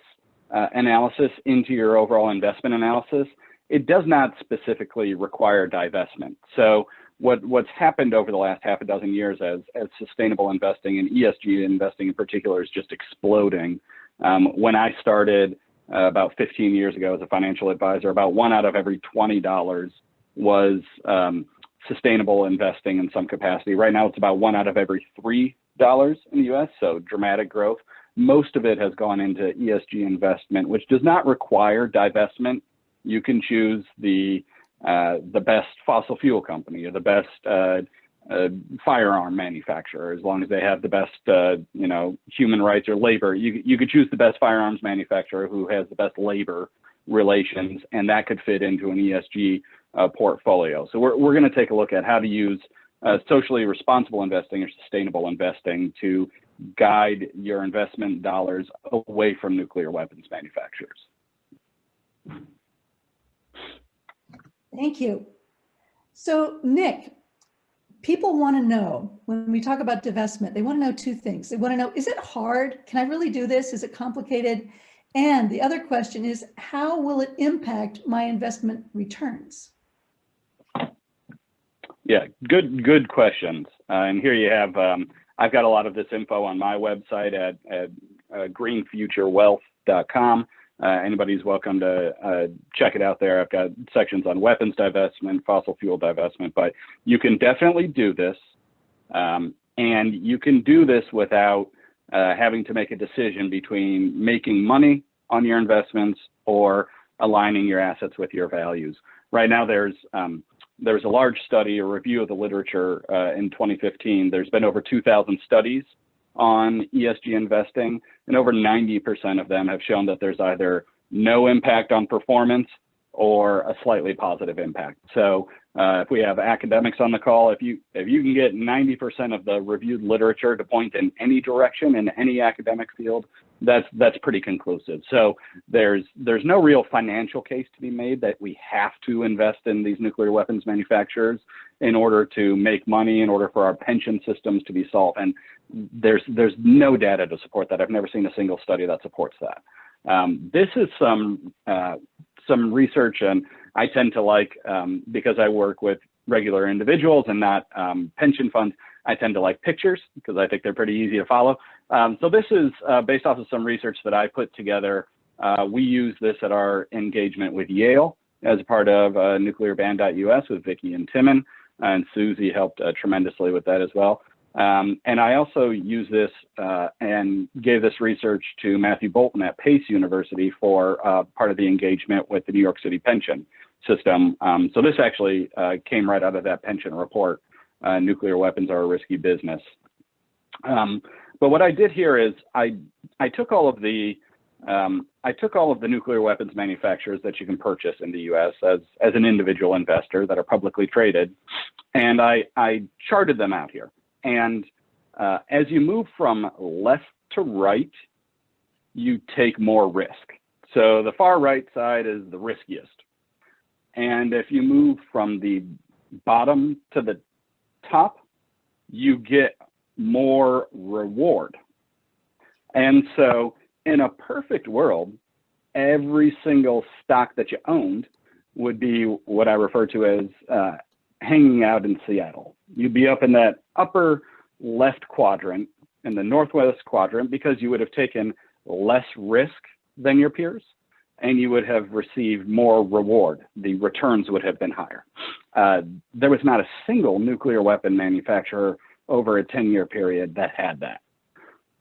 analysis into your overall investment analysis. It does not specifically require divestment. So what's happened over the last half a dozen years as sustainable investing and ESG investing in particular is just exploding. When I started about 15 years ago as a financial advisor, about $1 out of every $20 was sustainable investing in some capacity. Right now, it's about $1 out of every $3 in the US, so dramatic growth. Most of it has gone into ESG investment, which does not require divestment. You can choose the best fossil fuel company or the best firearm manufacturer, as long as they have the best, human rights or labor. You could choose the best firearms manufacturer who has the best labor relations, and that could fit into an ESG portfolio. So we're going to take a look at how to use socially responsible investing or sustainable investing to guide your investment dollars away from nuclear weapons manufacturers. Thank you. So Nick, people want to know, when we talk about divestment, they want to know two things. They want to know, is it hard? Can I really do this? Is it complicated? And the other question is, how will it impact my investment returns? Yeah, good questions. And here you have, I've got a lot of this info on my website at greenfuturewealth.com. Anybody's welcome to check it out there. I've got sections on weapons divestment, fossil fuel divestment, but you can definitely do this. And you can do this without having to make a decision between making money on your investments or aligning your assets with your values. Right now, there's a large study, a review of the literature in 2015. There's been over 2,000 studies on ESG investing, and over 90% of them have shown that there's either no impact on performance or a slightly positive impact. So if we have academics on the call, if you can get 90% of the reviewed literature to point in any direction in any academic field, that's pretty conclusive. So there's no real financial case to be made that we have to invest in these nuclear weapons manufacturers in order to make money, in order for our pension systems to be solvent. There's no data to support that. I've never seen a single study that supports that. This is some research, and I tend to like, because I work with regular individuals and not pension funds, I tend to like pictures because I think they're pretty easy to follow. So this is based off of some research that I put together. We use this at our engagement with Yale as a part of nuclearban.us with Vicki and Timon, and Susie helped tremendously with that as well. And I also use this and gave this research to Matthew Bolton at Pace University for part of the engagement with the New York City pension system. So this actually came right out of that pension report. Nuclear weapons are a risky business. But what I did here is I took all of the nuclear weapons manufacturers that you can purchase in the U.S. as an individual investor that are publicly traded, and I charted them out here. And as you move from left to right, you take more risk. So the far right side is the riskiest. And if you move from the bottom to the top, you get more reward. And so in a perfect world, every single stock that you owned would be what I refer to as hanging out in Seattle. You'd be up in that upper left quadrant, in the northwest quadrant, because you would have taken less risk than your peers, and you would have received more reward. The returns would have been higher. There was not a single nuclear weapon manufacturer over a 10-year period that had that.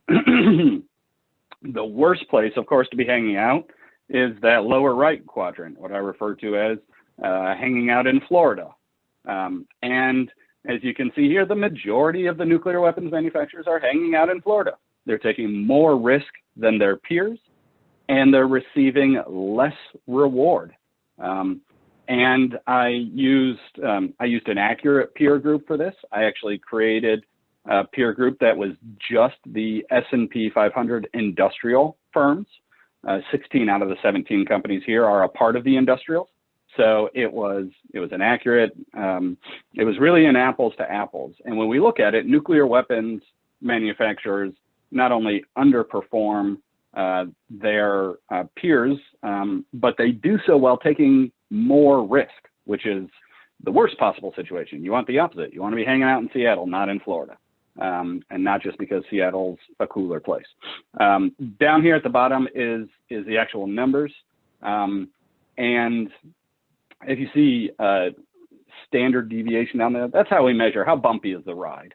The worst place, of course, to be hanging out is that lower right quadrant, what I refer to as hanging out in Florida. And as you can see here, the majority of the nuclear weapons manufacturers are hanging out in Florida. They're taking more risk than their peers, and they're receiving less reward. And I used an accurate peer group for this. I actually created a peer group that was just the S&P 500 industrial firms. 16 out of the 17 companies here are a part of the industrials. So it was an accurate, it was really an apples to apples. And when we look at it, nuclear weapons manufacturers not only underperform their peers, but they do so while taking more risk, which is the worst possible situation. You want the opposite. You want to be hanging out in Seattle, not in Florida. And not just because Seattle's a cooler place. Down here at the bottom is the actual numbers. And if you see standard deviation down there, that's how we measure how bumpy is the ride.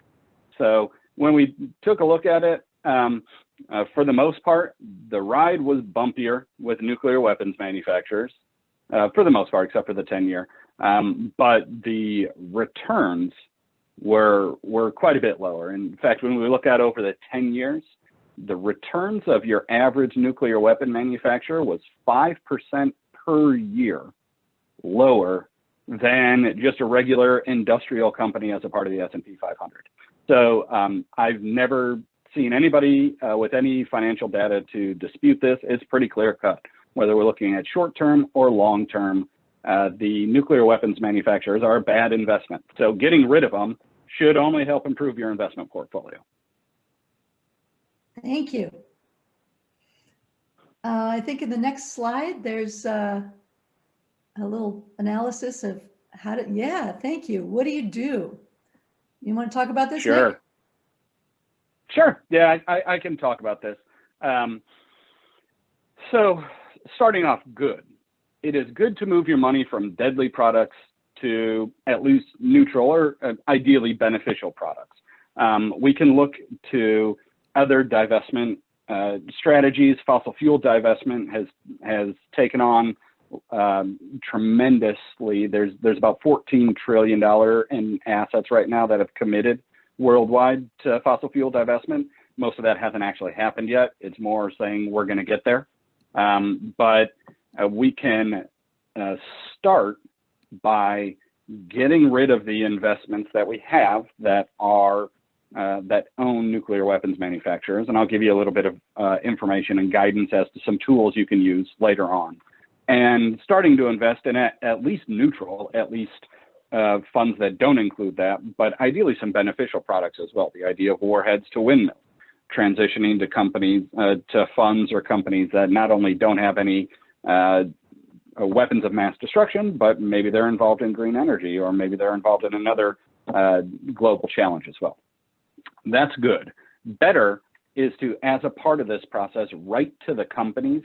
So when we took a look at it, for the most part, the ride was bumpier with nuclear weapons manufacturers, for the most part, except for the 10-year. But the returns were quite a bit lower. In fact, when we look at over the 10 years, the returns of your average nuclear weapon manufacturer was 5% per year lower than just a regular industrial company as a part of the S&P 500. So I've never seen anybody with any financial data to dispute this. It's pretty clear cut, whether we're looking at short-term or long-term. The nuclear weapons manufacturers are a bad investment. So getting rid of them should only help improve your investment portfolio. Thank you. I think in the next slide, there's a little analysis of how to, yeah, thank you. What do you do? You want to talk about this, Sure. Nick? Sure. Yeah, I can talk about this. So starting off good. It is good to move your money from deadly products to at least neutral or ideally beneficial products. We can look to other divestment strategies. Fossil fuel divestment has taken on tremendously. There's about $14 trillion in assets right now that have committed worldwide to fossil fuel divestment. Most of that hasn't actually happened yet. It's more saying we're going to get there. But we can start by getting rid of the investments that we have that are that own nuclear weapons manufacturers. And I'll give you a little bit of information and guidance as to some tools you can use later on. And starting to invest in at least neutral, at least funds that don't include that, but ideally some beneficial products as well. The idea of warheads to windmills, transitioning to companies, to funds or companies that not only don't have any weapons of mass destruction, but maybe they're involved in green energy, or maybe they're involved in another global challenge as well. That's good. Better is to, as a part of this process, write to the companies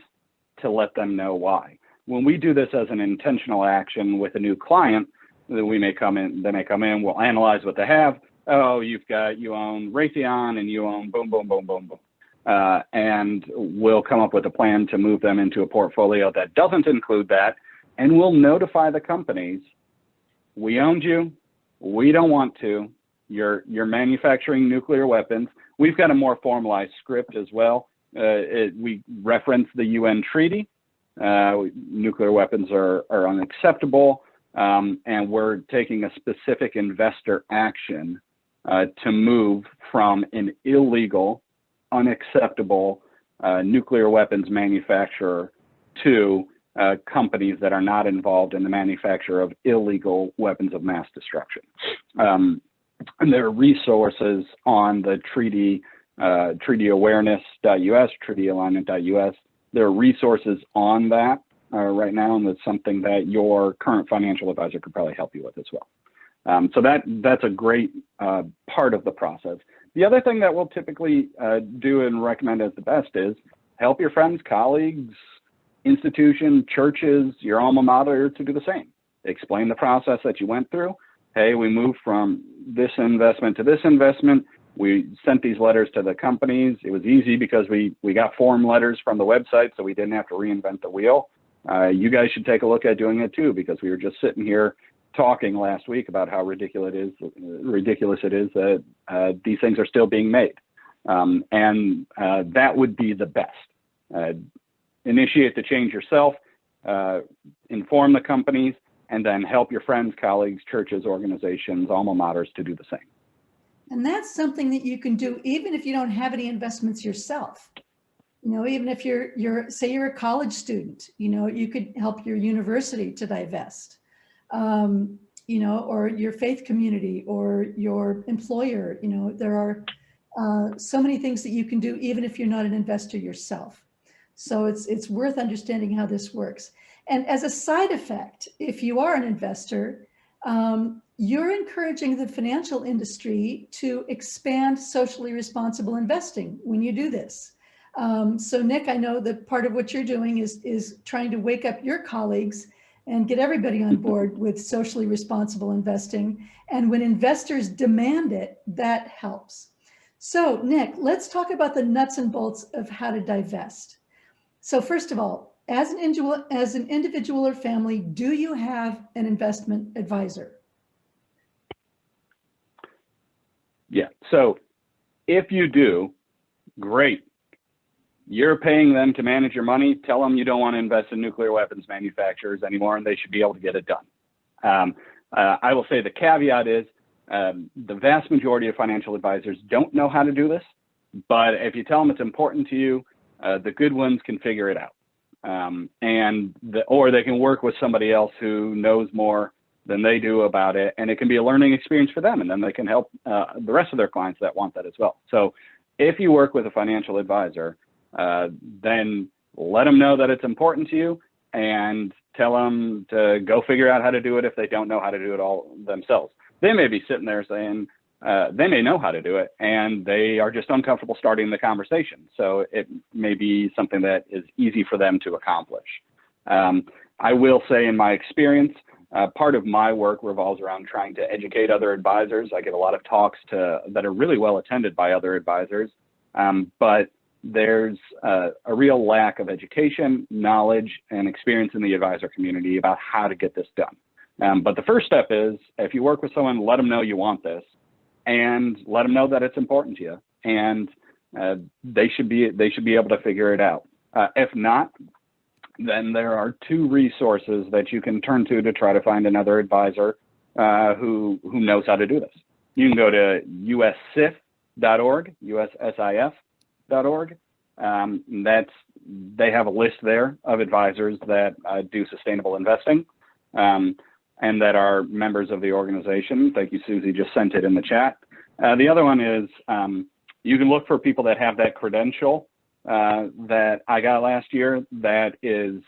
to let them know why. When we do this as an intentional action with a new client, they may come in, we'll analyze what they have. Oh, you own Raytheon and you own boom, boom, boom, boom, boom. And we'll come up with a plan to move them into a portfolio that doesn't include that. And we'll notify the companies, we owned you, we don't want to, you're manufacturing nuclear weapons. We've got a more formalized script as well. We reference the UN treaty. Nuclear weapons are unacceptable. And we're taking a specific investor action to move from an illegal, unacceptable nuclear weapons manufacturer to companies that are not involved in the manufacture of illegal weapons of mass destruction. And there are resources on the treaty, treatyawareness.us, treatyalignment.us. There are resources on that right now, and that's something that your current financial advisor could probably help you with as well. So that's a great part of the process. The other thing that we'll typically do and recommend as the best is help your friends, colleagues, institutions, churches, your alma mater to do the same. Explain the process that you went through. Hey, we moved from this investment to this investment. We sent these letters to the companies. It was easy because we got form letters from the website, so we didn't have to reinvent the wheel. You guys should take a look at doing it too, because we were just sitting here talking last week about how ridiculous it is that these things are still being made. And that would be the best. Initiate the change yourself, inform the companies, and then help your friends, colleagues, churches, organizations, alma maters to do the same. And that's something that you can do even if you don't have any investments yourself. You know, even if say you're a college student, you know, you could help your university to divest, you know, or your faith community or your employer. You know, there are so many things that you can do even if you're not an investor yourself. So it's worth understanding how this works. And as a side effect, if you are an investor, you're encouraging the financial industry to expand socially responsible investing when you do this. So Nick, I know that part of what you're doing is trying to wake up your colleagues and get everybody on board with socially responsible investing. And when investors demand it, that helps. So Nick, let's talk about the nuts and bolts of how to divest. So first of all, as an individual or family, do you have an investment advisor? Yeah, so if you do, great. You're paying them to manage your money. Tell them you don't want to invest in nuclear weapons manufacturers anymore, and they should be able to get it done. I will say the caveat is the vast majority of financial advisors don't know how to do this, but if you tell them it's important to you, the good ones can figure it out. Or they can work with somebody else who knows more than they do about it, and it can be a learning experience for them, and then they can help the rest of their clients that want that as well. So if you work with a financial advisor, then let them know that it's important to you and tell them to go figure out how to do it if they don't know how to do it all themselves. They may be sitting there saying, they may know how to do it and they are just uncomfortable starting the conversation. So it may be something that is easy for them to accomplish. I will say in my experience, part of my work revolves around trying to educate other advisors. I give a lot of talks that are really well attended by other advisors, but there's a real lack of education, knowledge, and experience in the advisor community about how to get this done. But the first step is, if you work with someone, let them know you want this, and let them know that it's important to you, and they should be able to figure it out. If not, then there are two resources that you can turn to try to find another advisor who knows how to do this. You can go to ussif.org, ussif.org. They have a list there of advisors that do sustainable investing and that are members of the organization. Thank you, Susie, just sent it in the chat. The other one is you can look for people that have that credential that I got last year that is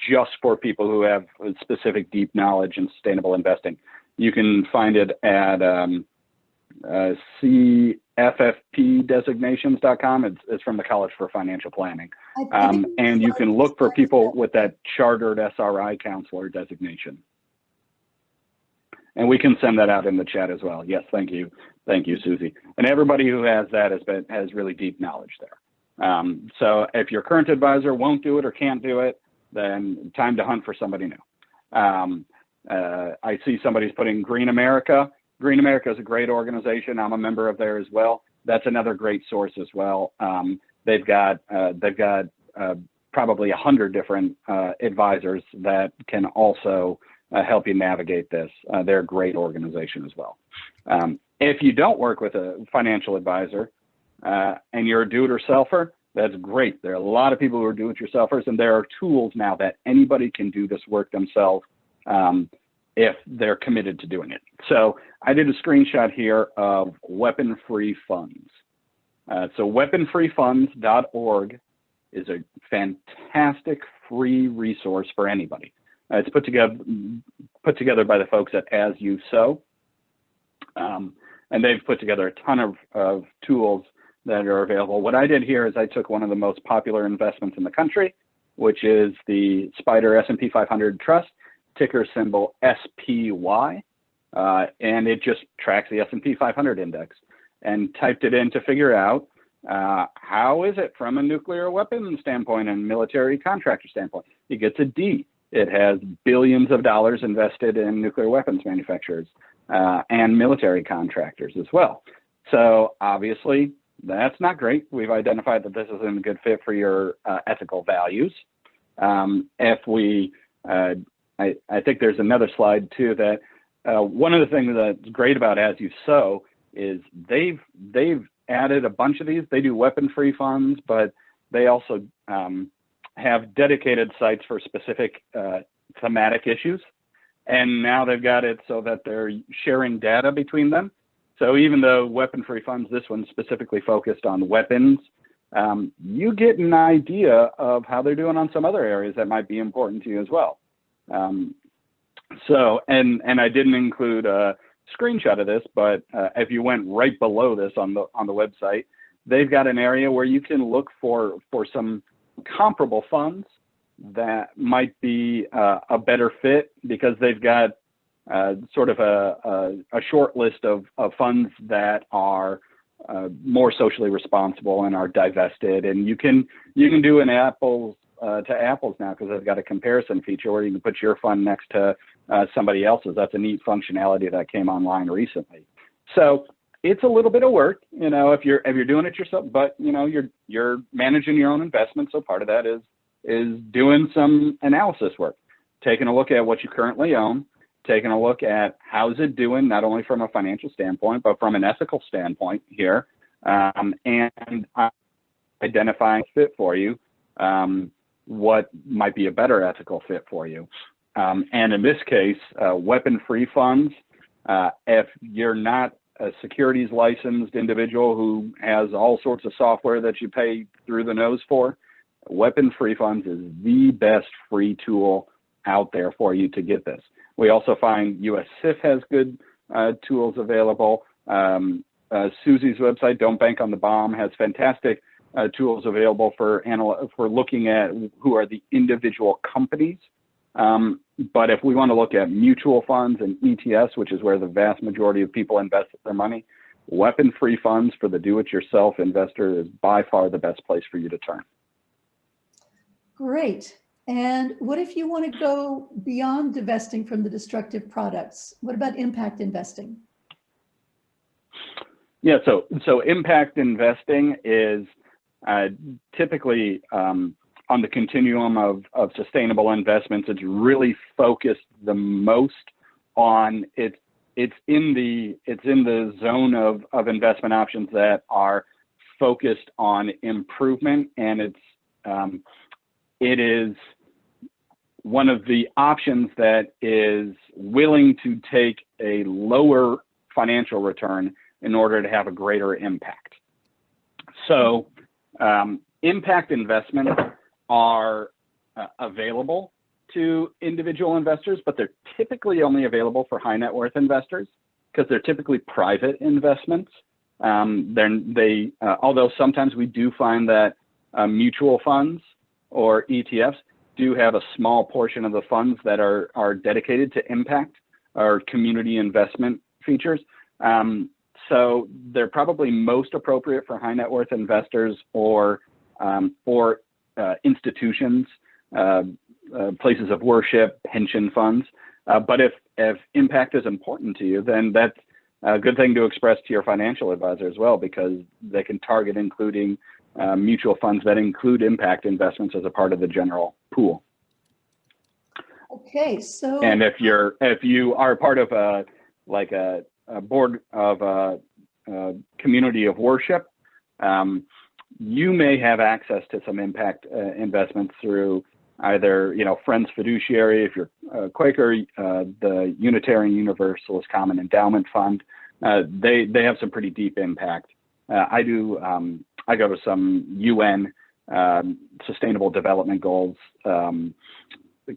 just for people who have specific deep knowledge in sustainable investing. You can find it at cffpdesignations.com. It's from the College for Financial Planning. And you can look for people with that chartered SRI counselor designation. And we can send that out in the chat as well. Yes, thank you. Thank you, Susie. And everybody who has that has really deep knowledge there. So if your current advisor won't do it or can't do it, then time to hunt for somebody new. I see somebody's putting Green America. Green America is a great organization. I'm a member of there as well. That's another great source as well. They've got probably 100 different advisors that can also help you navigate this. They're a great organization as well. If you don't work with a financial advisor and you're a do-it-yourselfer, that's great. There are a lot of people who are do-it-yourselfers, and there are tools now that anybody can do this work themselves if they're committed to doing it. So I did a screenshot here of weapon-free funds. So weaponfreefunds.org is a fantastic free resource for anybody. It's put together by the folks at As You Sow. And they've put together a ton of tools that are available. What I did here is I took one of the most popular investments in the country, which is the SPDR S&P 500 Trust, ticker symbol SPY, and it just tracks the S&P 500 index, and typed it in to figure out how is it from a nuclear weapons standpoint and military contractor standpoint. It gets a D. It has billions of dollars invested in nuclear weapons manufacturers and military contractors as well. So obviously, that's not great. We've identified that this isn't a good fit for your ethical values. I think there's another slide too that one of the things that's great about As You Sow is they've added a bunch of these. They do weapon-free funds, but they also have dedicated sites for specific thematic issues. And now they've got it so that they're sharing data between them. So even though weapon-free funds, this one's specifically focused on weapons, you get an idea of how they're doing on some other areas that might be important to you as well. So I didn't include a screenshot of this, but if you went right below this on the website, they've got an area where you can look for some comparable funds that might be a better fit, because they've got sort of a short list of funds that are more socially responsible and are divested, and you can do an apples to apples now, because they've got a comparison feature where you can put your fund next to somebody else's. That's a neat functionality that came online recently. So it's a little bit of work, if you're doing it yourself, but you're managing your own investment. So part of that is doing some analysis work, taking a look at what you currently own, taking a look at how's it doing, not only from a financial standpoint, but from an ethical standpoint here, and identifying a fit for you, what might be a better ethical fit for you. And in this case, weapon-free funds, if you're not a securities licensed individual who has all sorts of software that you pay through the nose for, weapon-free funds is the best free tool out there for you to get this. We also find USSIF has good tools available. Susie's website, Don't Bank on the Bomb, has fantastic tools available for looking at who are the individual companies. But if we want to look at mutual funds and ETFs, which is where the vast majority of people invest their money, weapon-free funds for the do-it-yourself investor is by far the best place for you to turn. Great. And what if you want to go beyond divesting from the destructive products? What about impact investing? Yeah, so impact investing is typically on the continuum of sustainable investments. It's really focused the most on it's in the zone of investment options that are focused on improvement, and it is one of the options that is willing to take a lower financial return in order to have a greater impact. So impact investments are available to individual investors, but they're typically only available for high net worth investors because they're typically private investments. Although sometimes we do find that mutual funds or ETFs do have a small portion of the funds that are dedicated to impact or community investment features. So they're probably most appropriate for high net worth investors or institutions, places of worship, pension funds. But if impact is important to you, then that's a good thing to express to your financial advisor as well, because they can target including mutual funds that include impact investments as a part of the general pool. Okay, so. And if you are part of a board of a community of worship, you may have access to some impact investments through either, Friends Fiduciary, if you're Quaker, the Unitarian Universalist Common Endowment Fund. They have some pretty deep impact. I go to some UN Sustainable Development Goals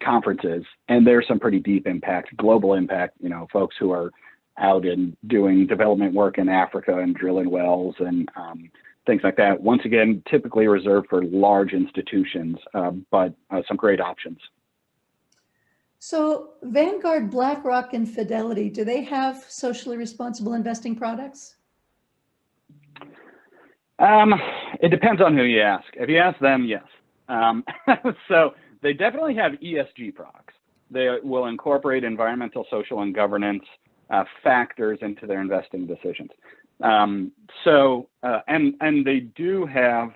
conferences, and there's some pretty deep impact, global impact, folks who are out and doing development work in Africa and drilling wells and things like that. Once again, typically reserved for large institutions, but some great options. So Vanguard, BlackRock, and Fidelity, do they have socially responsible investing products? It depends on who you ask. If you ask them, yes. So they definitely have ESG products. They will incorporate environmental, social, and governance factors into their investing decisions. And they do have,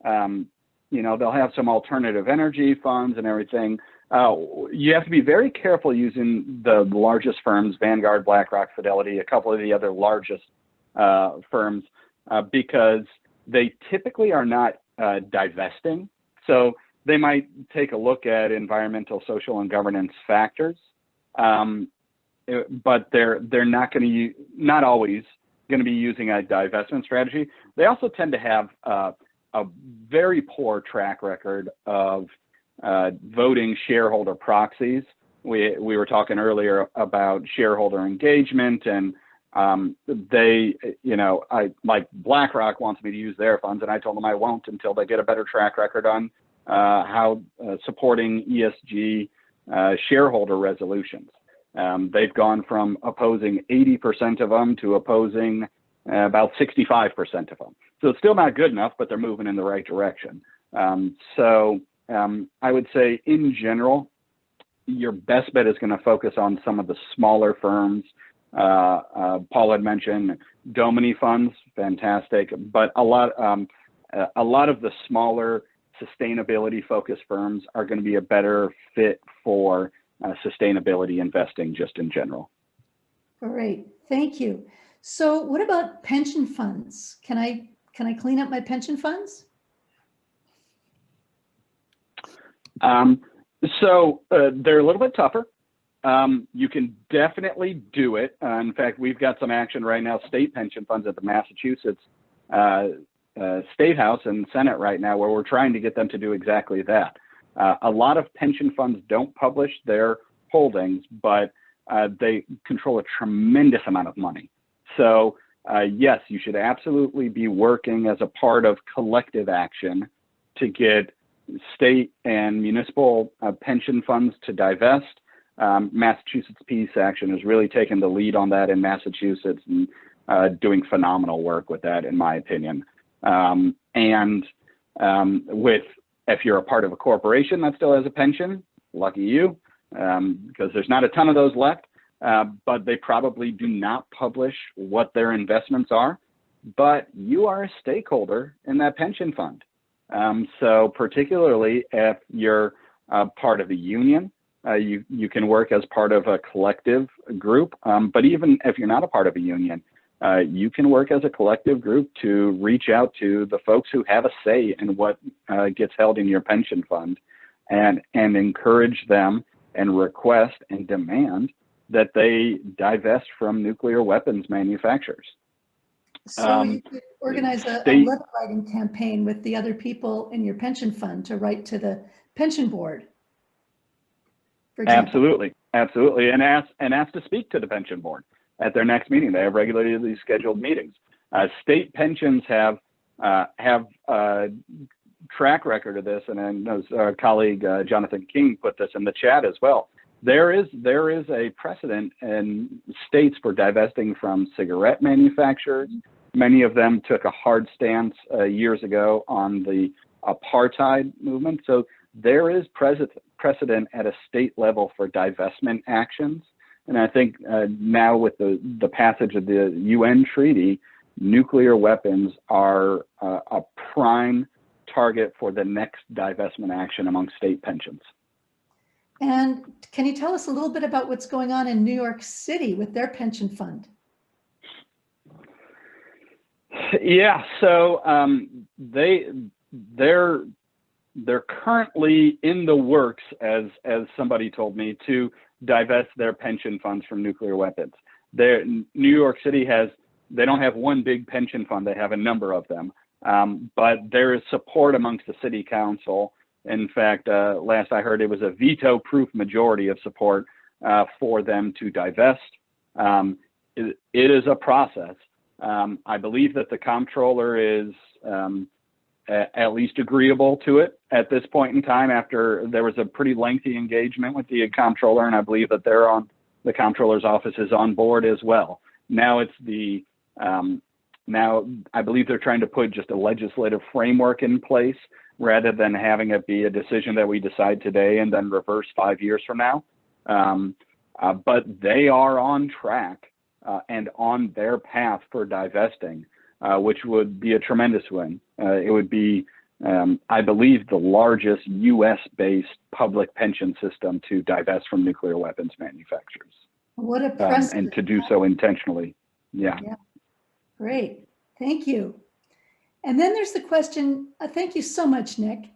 they'll have some alternative energy funds and everything. You have to be very careful using the largest firms, Vanguard, BlackRock, Fidelity, a couple of the other largest firms, because they typically are not divesting. So they might take a look at environmental, social, and governance factors, but they're not always going to be using a divestment strategy. They also tend to have a very poor track record of voting shareholder proxies. We were talking earlier about shareholder engagement, and like BlackRock wants me to use their funds, and I told them I won't until they get a better track record on how supporting ESG shareholder resolutions. They've gone from opposing 80% of them to opposing about 65% of them. So it's still not good enough, but they're moving in the right direction. I would say in general, your best bet is going to focus on some of the smaller firms. Paul had mentioned Domini funds, fantastic, but a lot of the smaller sustainability focused firms are going to be a better fit for sustainability investing just in general. Great, thank you. So what about pension funds? Can I clean up my pension funds? So they're a little bit tougher. You can definitely do it. In fact, we've got some action right now, state pension funds at the Massachusetts State House and Senate right now, where we're trying to get them to do exactly that. A lot of pension funds don't publish their holdings, but they control a tremendous amount of money. So yes, you should absolutely be working as a part of collective action to get state and municipal pension funds to divest. Massachusetts Peace Action has really taken the lead on that in Massachusetts and doing phenomenal work with that, in my opinion. If you're a part of a corporation that still has a pension, lucky you, because there's not a ton of those left, but they probably do not publish what their investments are, but you are a stakeholder in that pension fund. So particularly if you're part of a union, you can work as part of a collective group. But even if you're not a part of a union, you can work as a collective group to reach out to the folks who have a say in what gets held in your pension fund, and encourage them and request and demand that they divest from nuclear weapons manufacturers. So you could organize a letter writing campaign with the other people in your pension fund to write to the pension board, for example. Absolutely, absolutely, and ask to speak to the pension board at their next meeting. They have regularly scheduled meetings. State pensions have a track record of this, and I know our colleague Jonathan King put this in the chat as well. There is a precedent in states for divesting from cigarette manufacturers. Many of them took a hard stance years ago on the apartheid movement. So there is precedent at a state level for divestment actions. And I think now with the passage of the UN treaty, nuclear weapons are a prime target for the next divestment action among state pensions. And can you tell us a little bit about what's going on in New York City with their pension fund? Yeah, so they're currently in the works, as somebody told me, to divest their pension funds from nuclear weapons. New York City they don't have one big pension fund, they have a number of them, but there is support amongst the city council. In fact, last I heard, it was a veto-proof majority of support for them to divest. It is a process. I believe that the comptroller is at least agreeable to it at this point in time, after there was a pretty lengthy engagement with the comptroller, and I believe that the comptroller's office is on board as well. Now it's now I believe they're trying to put just a legislative framework in place rather than having it be a decision that we decide today and then reverse 5 years from now. But they are on track and on their path for divesting, which would be a tremendous win. It would be, I believe, the largest US-based public pension system to divest from nuclear weapons manufacturers. What a precedent. And to do so intentionally. Yeah. Great. Thank you. And then there's the question, thank you so much, Nick.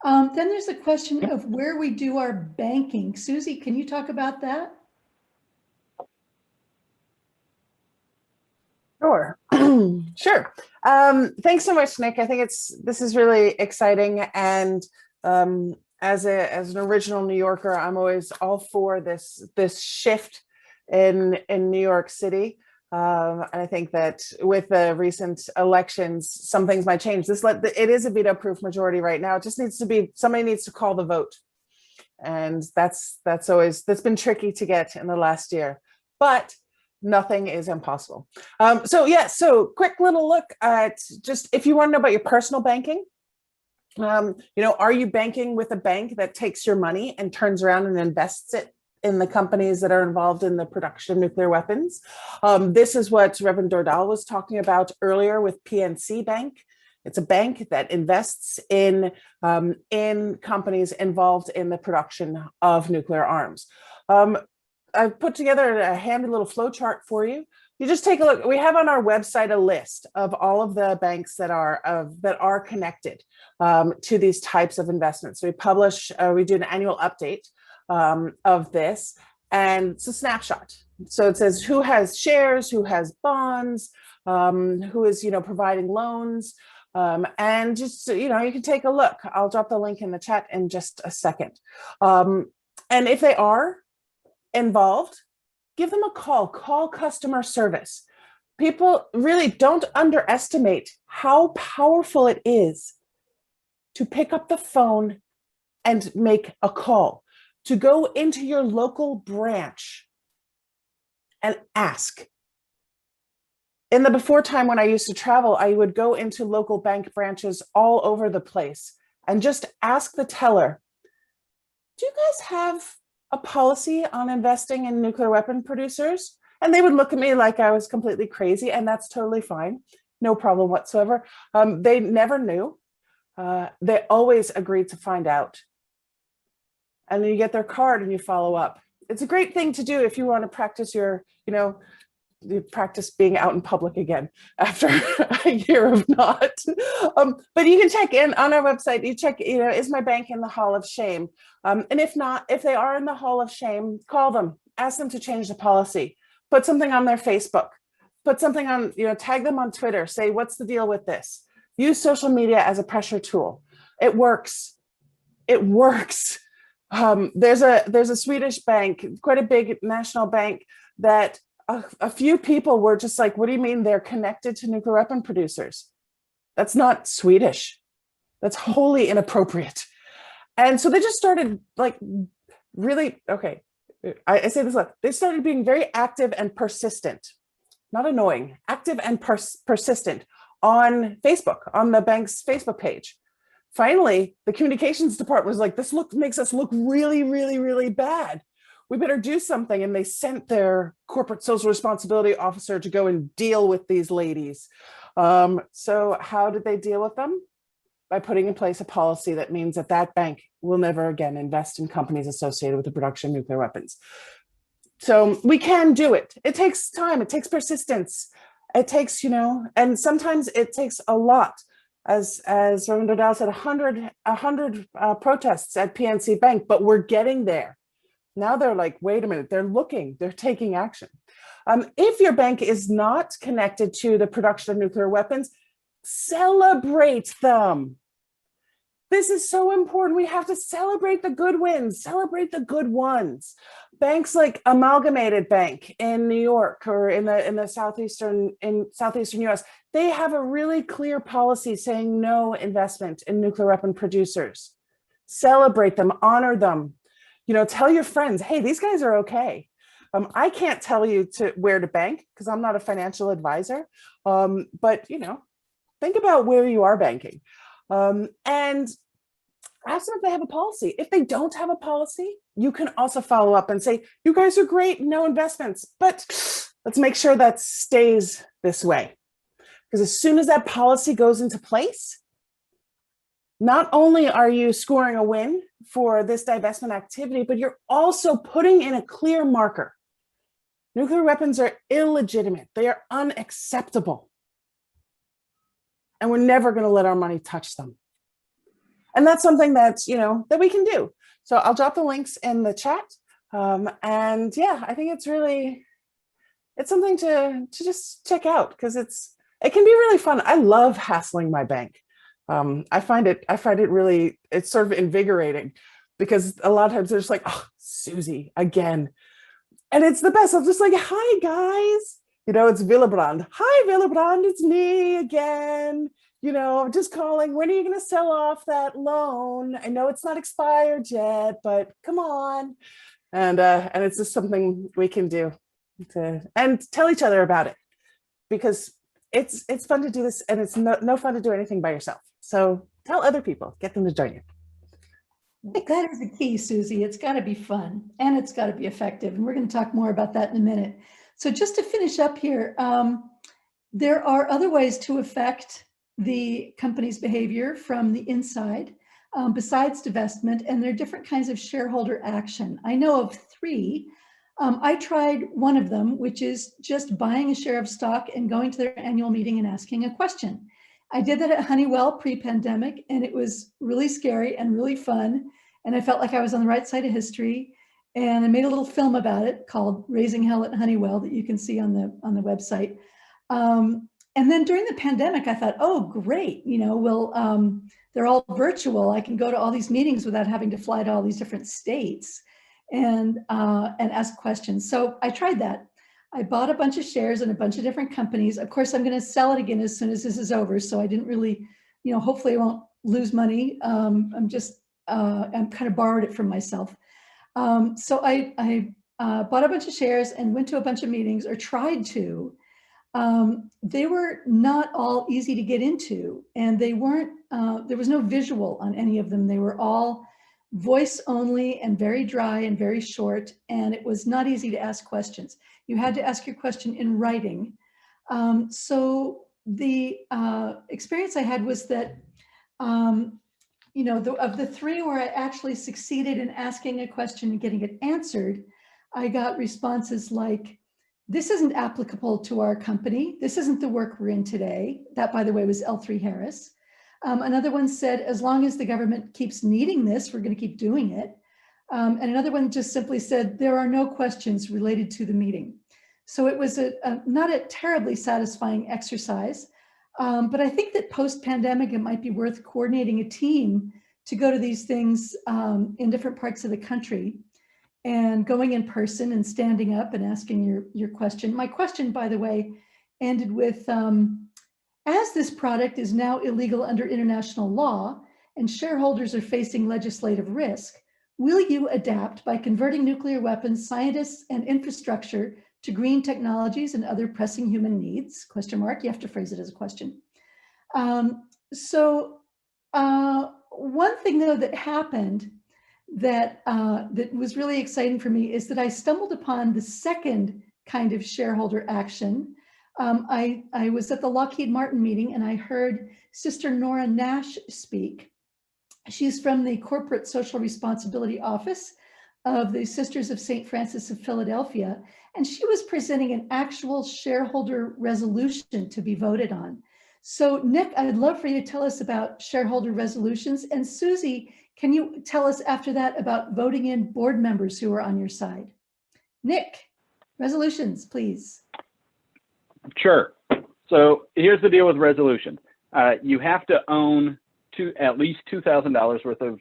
Then there's the question of where we do our banking. Susie, can you talk about that? Sure. Sure. Thanks so much, Nick. I think this is really exciting. And as an original New Yorker, I'm always all for this shift in New York City. And I think that with the recent elections, some things might change. It is a veto-proof majority right now. It just needs to be, somebody needs to call the vote. And that's been tricky to get in the last year, but nothing is impossible. So quick little look at just, if you want to know about your personal banking, are you banking with a bank that takes your money and turns around and invests it in the companies that are involved in the production of nuclear weapons? This is what Reverend Dordal was talking about earlier with PNC Bank. It's a bank that invests in companies involved in the production of nuclear arms. I've put together a handy little flow chart for you. You just take a look. We have on our website a list of all of the banks that are connected to these types of investments. We do an annual update of this, and it's a snapshot. So it says who has shares, who has bonds, who is providing loans, and just you can take a look. I'll drop the link in the chat in just a second. And if they are involved, give them a call. Call customer service. People really don't underestimate how powerful it is to pick up the phone and make a call, to go into your local branch and ask. In the before time when I used to travel, I would go into local bank branches all over the place and just ask the teller, do you guys have a policy on investing in nuclear weapon producers? And they would look at me like I was completely crazy, and that's totally fine. No problem whatsoever. They never knew. they always agree to find out. And then you get their card and you follow up. It's a great thing to do if you want to practice your, you practice being out in public again after a year of not. But you can check in on our website. You check, is my bank in the Hall of Shame? And if not, if they are in the Hall of Shame, call them, ask them to change the policy, put something on their Facebook, put something on, tag them on Twitter, say, what's the deal with this? Use social media as a pressure tool. It works. It works. There's a Swedish bank, quite a big national bank, that a few people were just like, what do you mean they're connected to nuclear weapon producers? That's not Swedish. That's wholly inappropriate. And so they just started like really, okay, I say this, look, they started being very active and persistent, not annoying, active and persistent on Facebook, on the bank's Facebook page. Finally, the communications department was like, this makes us look really, really, really bad. We better do something. And they sent their corporate social responsibility officer to go and deal with these ladies. So how did they deal with them? By putting in place a policy that means that that bank will never again invest in companies associated with the production of nuclear weapons. So we can do it. It takes time. It takes persistence. It takes, and sometimes it takes a lot. As Reverend O'Dowd said, 100 protests at PNC Bank, but we're getting there. Now they're like, wait a minute, they're looking, they're taking action. If your bank is not connected to the production of nuclear weapons, celebrate them. This is so important. We have to celebrate the good wins, celebrate the good ones. Banks like Amalgamated Bank in New York or in the southeastern US, they have a really clear policy saying no investment in nuclear weapon producers. Celebrate them, honor them. Tell your friends, hey, these guys are okay. I can't tell you where to bank because I'm not a financial advisor. But think about where you are banking. And ask them if they have a policy. If they don't have a policy, you can also follow up and say, you guys are great, no investments, but let's make sure that stays this way. Because as soon as that policy goes into place, not only are you scoring a win for this divestment activity, but you're also putting in a clear marker. Nuclear weapons are illegitimate. They are unacceptable. And we're never going to let our money touch them. And that's something that's, that we can do. So I'll drop the links in the chat. And yeah, I think it's something to just check out because it can be really fun. I love hassling my bank. I find it really, it's sort of invigorating because a lot of times they're just like, oh, Susie, again. And it's the best. I'm just like, hi guys. It's Willebrand. Hi Willebrand, it's me again. Just calling, when are you going to sell off that loan? I know it's not expired yet, but come on. And it's just something we can do and tell each other about it because it's fun to do this and it's no fun to do anything by yourself. So tell other people, get them to join you. That is the key, Susie. It's got to be fun and it's got to be effective. And we're going to talk more about that in a minute. So just to finish up here, there are other ways to affect the company's behavior from the inside besides divestment, and there are different kinds of shareholder action. I know of 3. I tried one of them, which is just buying a share of stock and going to their annual meeting and asking a question. I did that at Honeywell pre-pandemic, and it was really scary and really fun. And I felt like I was on the right side of history. And I made a little film about it called Raising Hell at Honeywell that you can see on the website. And then during the pandemic, I thought, oh, great, they're all virtual. I can go to all these meetings without having to fly to all these different states and ask questions. So I tried that. I bought a bunch of shares in a bunch of different companies. Of course, I'm going to sell it again as soon as this is over. So I didn't really, hopefully I won't lose money. I'm kind of borrowed it from myself. So I bought a bunch of shares and went to a bunch of meetings or tried to. They were not all easy to get into, and they weren't, there was no visual on any of them. They were all voice only and very dry and very short, and it was not easy to ask questions. You had to ask your question in writing. So the experience I had was that You know, of the three where I actually succeeded in asking a question and getting it answered, I got responses like, this isn't applicable to our company. This isn't the work we're in today. That, by the way, was L3 Harris. Another one said, as long as the government keeps needing this, we're going to keep doing it. And another one just simply said, there are no questions related to the meeting. So it was not a terribly satisfying exercise. But I think that post-pandemic, it might be worth coordinating a team to go to these things in different parts of the country and going in person and standing up and asking your question. My question, by the way, ended with, as this product is now illegal under international law and shareholders are facing legislative risk, will you adapt by converting nuclear weapons scientists and infrastructure to green technologies and other pressing human needs? Question mark. You have to phrase it as a question. One thing though that happened that was really exciting for me is that I stumbled upon the second kind of shareholder action. I was at the Lockheed Martin meeting and I heard Sister Nora Nash speak. She's from the Corporate Social Responsibility Office of the Sisters of St. Francis of Philadelphia, and she was presenting an actual shareholder resolution to be voted on. So Nick, I'd love for you to tell us about shareholder resolutions, and Susie, can you tell us after that about voting in board members who are on your side? Nick, resolutions, please. Sure. So here's the deal with resolutions. You have to own at least $2,000 worth of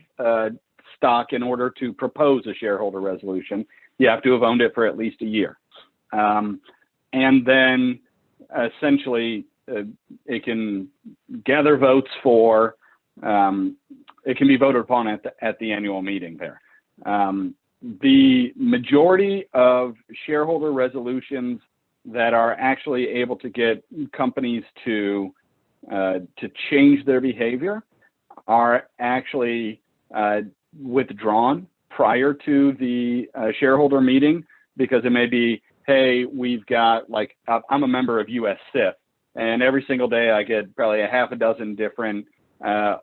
stock in order to propose a shareholder resolution. You have to have owned it for at least a year. And then essentially it can gather votes for, it can be voted upon at the annual meeting there. The majority of shareholder resolutions that are actually able to get companies to change their behavior are actually withdrawn prior to the shareholder meeting, because it may be, hey, we've got, like, I'm a member of US CIF, and every single day I get probably a half a dozen different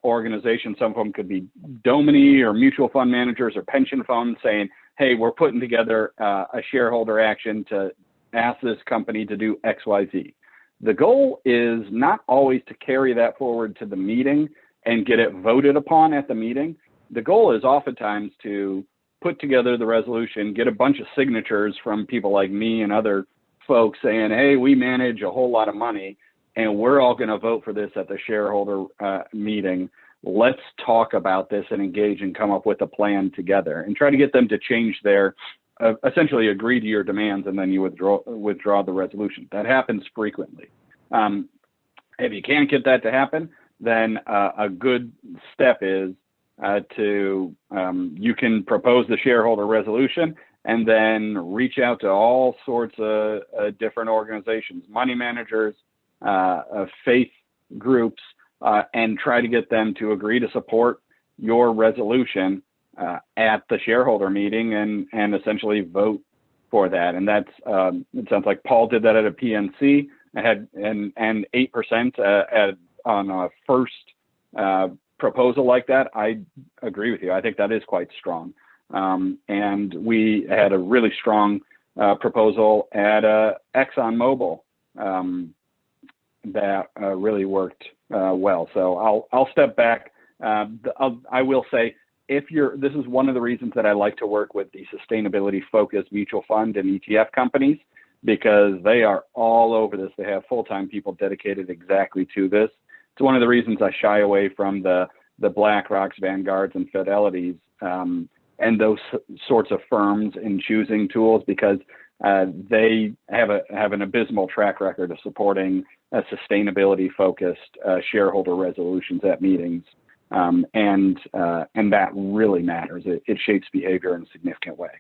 organizations. Some of them could be Domini or mutual fund managers or pension funds saying, hey, we're putting together a shareholder action to ask this company to do X, Y, Z. The goal is not always to carry that forward to the meeting and get it voted upon at the meeting. The goal is oftentimes to put together the resolution, get a bunch of signatures from people like me and other folks saying, hey, we manage a whole lot of money and we're all going to vote for this at the shareholder meeting. Let's talk about this and engage and come up with a plan together and try to get them to change their, essentially agree to your demands, and then you withdraw the resolution. That happens frequently. If you can't get that to happen, then a good step is you can propose the shareholder resolution and then reach out to all sorts of different organizations, money managers, faith groups, and try to get them to agree to support your resolution at the shareholder meeting and essentially vote for that. And that's, it sounds like Paul did that at a PNC and 8% on a first proposal like that. I agree with you. I think that is quite strong. And we had a really strong proposal at ExxonMobil that really worked well. So I'll step back. I will say, this is one of the reasons that I like to work with the sustainability focused mutual fund and ETF companies, because they are all over this. They have full-time people dedicated exactly to this. It's one of the reasons I shy away from the BlackRocks, Vanguards, and Fidelities and those sorts of firms in choosing tools, because they have an abysmal track record of supporting sustainability-focused shareholder resolutions at meetings, and that really matters. It shapes behavior in a significant way.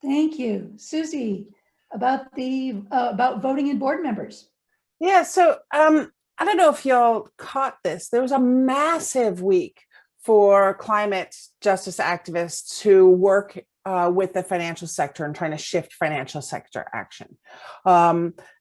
Thank you, Susie. About voting in board members. Yeah, so I don't know if y'all caught this. There was a massive week for climate justice activists who work with the financial sector and trying to shift financial sector action.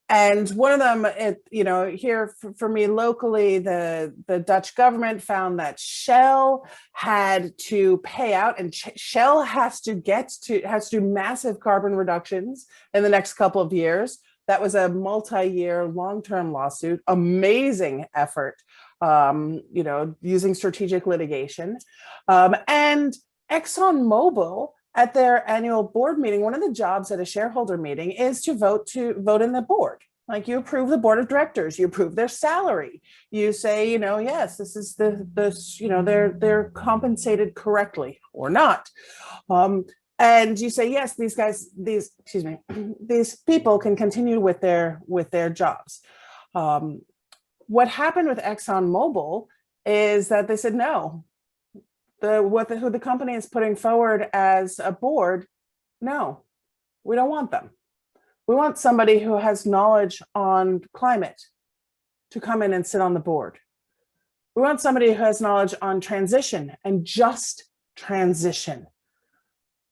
And one of them, here for me locally, the Dutch government found that Shell had to pay out, and Shell has to do massive carbon reductions in the next couple of years. That was a multi-year, long-term lawsuit. Amazing effort, using strategic litigation, and ExxonMobil. At their annual board meeting, one of the jobs at a shareholder meeting is to vote in the board. Like, you approve the board of directors, you approve their salary. You say, yes, this is they're compensated correctly or not. And you say, yes, these people can continue with their jobs. What happened with ExxonMobil is that they said no. Who the company is putting forward as a board, no, we don't want them. We want somebody who has knowledge on climate to come in and sit on the board. We want somebody who has knowledge on transition and just transition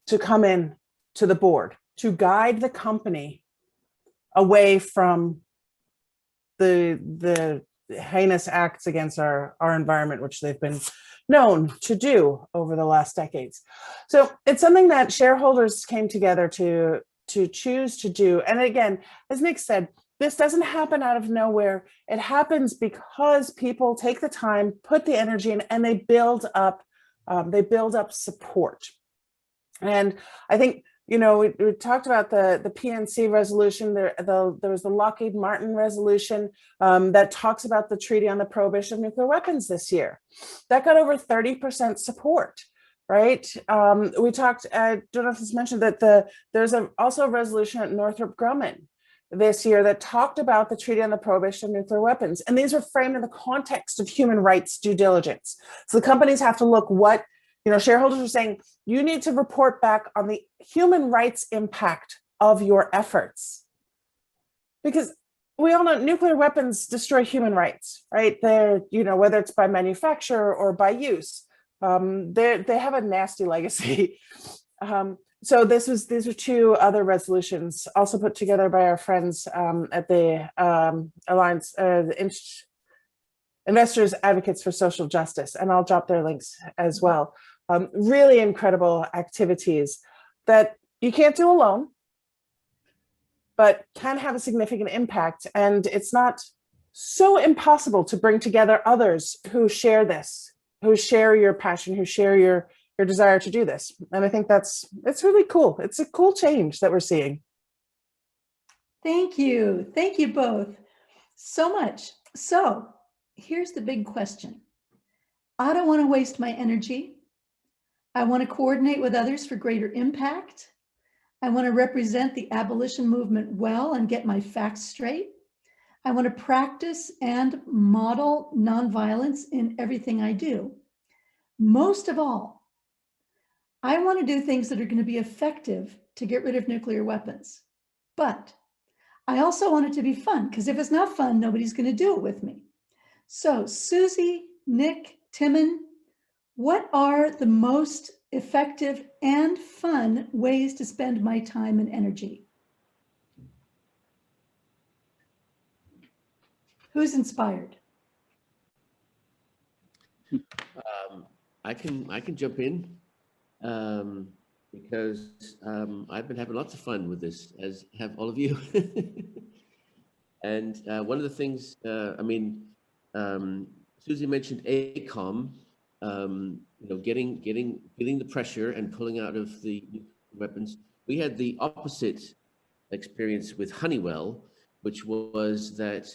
to come in to the board, to guide the company away from the heinous acts against our environment, which they've been known to do over the last decades. So it's something that shareholders came together to choose to do. And again, as Nick said, this doesn't happen out of nowhere. It happens because people take the time, put the energy in, and they build up support. And I think, we talked about the PNC resolution. There was the Lockheed Martin resolution that talks about the Treaty on the Prohibition of Nuclear Weapons this year. That got over 30% support, right? We talked, I don't know if it's mentioned, that there's also a resolution at Northrop Grumman this year that talked about the Treaty on the Prohibition of Nuclear Weapons. And these were framed in the context of human rights due diligence. So the companies have to look what, shareholders are saying, you need to report back on the human rights impact of your efforts. Because we all know nuclear weapons destroy human rights, right? They're, whether it's by manufacture or by use, they have a nasty legacy. So these are two other resolutions also put together by our friends at the Alliance, Investors Advocates for Social Justice, and I'll drop their links as well. Really incredible activities that you can't do alone, but can have a significant impact. And it's not so impossible to bring together others who share this, who share your passion, who share your desire to do this. And I think it's really cool. It's a cool change that we're seeing. Thank you. Thank you both so much. So here's the big question. I don't want to waste my energy. I want to coordinate with others for greater impact. I want to represent the abolition movement well and get my facts straight. I want to practice and model nonviolence in everything I do. Most of all, I want to do things that are going to be effective to get rid of nuclear weapons. But I also want it to be fun, because if it's not fun, nobody's going to do it with me. So Susie, Nick, Timon, what are the most effective and fun ways to spend my time and energy? Who's inspired? I can jump in because I've been having lots of fun with this, as have all of you. And one of the things, Susie mentioned ACOM, feeling the pressure and pulling out of the weapons. We had the opposite experience with Honeywell, which was that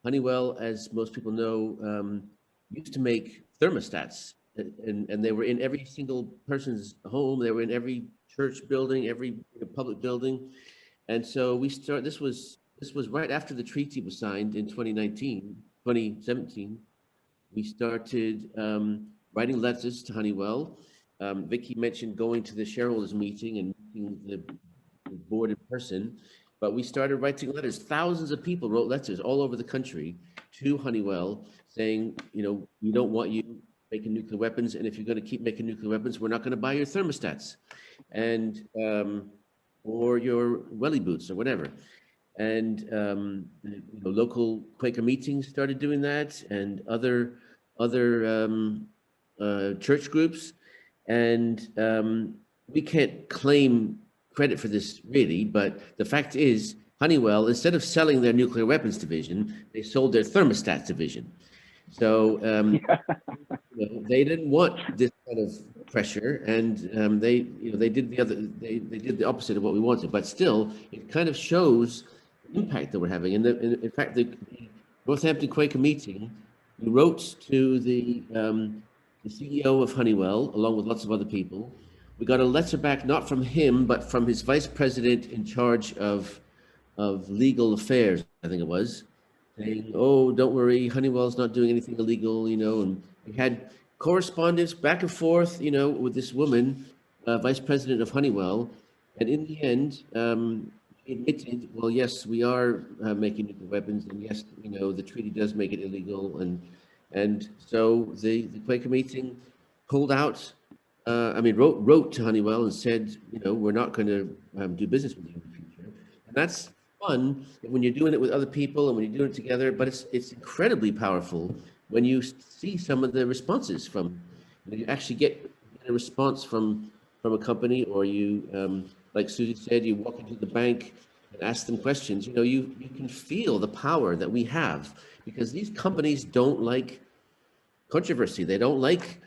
Honeywell, as most people know, used to make thermostats, and they were in every single person's home. They were in every church building, every public building. And so this was right after the treaty was signed in 2017. We started writing letters to Honeywell. Vicky mentioned going to the shareholders meeting and meeting the board in person, but we started writing letters. Thousands of people wrote letters all over the country to Honeywell saying, we don't want you making nuclear weapons, and if you're going to keep making nuclear weapons, we're not going to buy your thermostats and or your welly boots or whatever. and local Quaker meetings started doing that, and other church groups, and we can't claim credit for this really, but the fact is Honeywell, instead of selling their nuclear weapons division, they sold their thermostats division. So they didn't want this kind of pressure, and they did the opposite of what we wanted. But still, it kind of shows the impact that we're having. And in fact, the Northampton Quaker meeting, we wrote to the CEO of Honeywell, along with lots of other people. We got a letter back, not from him, but from his vice president in charge of legal affairs, I think it was, saying, "Oh, don't worry, Honeywell's not doing anything illegal," and we had correspondence back and forth, with this woman, vice president of Honeywell, and in the end, admitted, well, yes, we are making nuclear weapons, and yes, the treaty does make it illegal, and so the Quaker meeting pulled out. Wrote to Honeywell and said, we're not going to do business with you in the future. And that's fun when you're doing it with other people and when you're doing it together, but it's incredibly powerful when you see some of the responses from, you actually get a response from a company, or you, like Susie said, you walk into the bank and ask them questions. You can feel the power that we have, because these companies don't like controversy. They don't like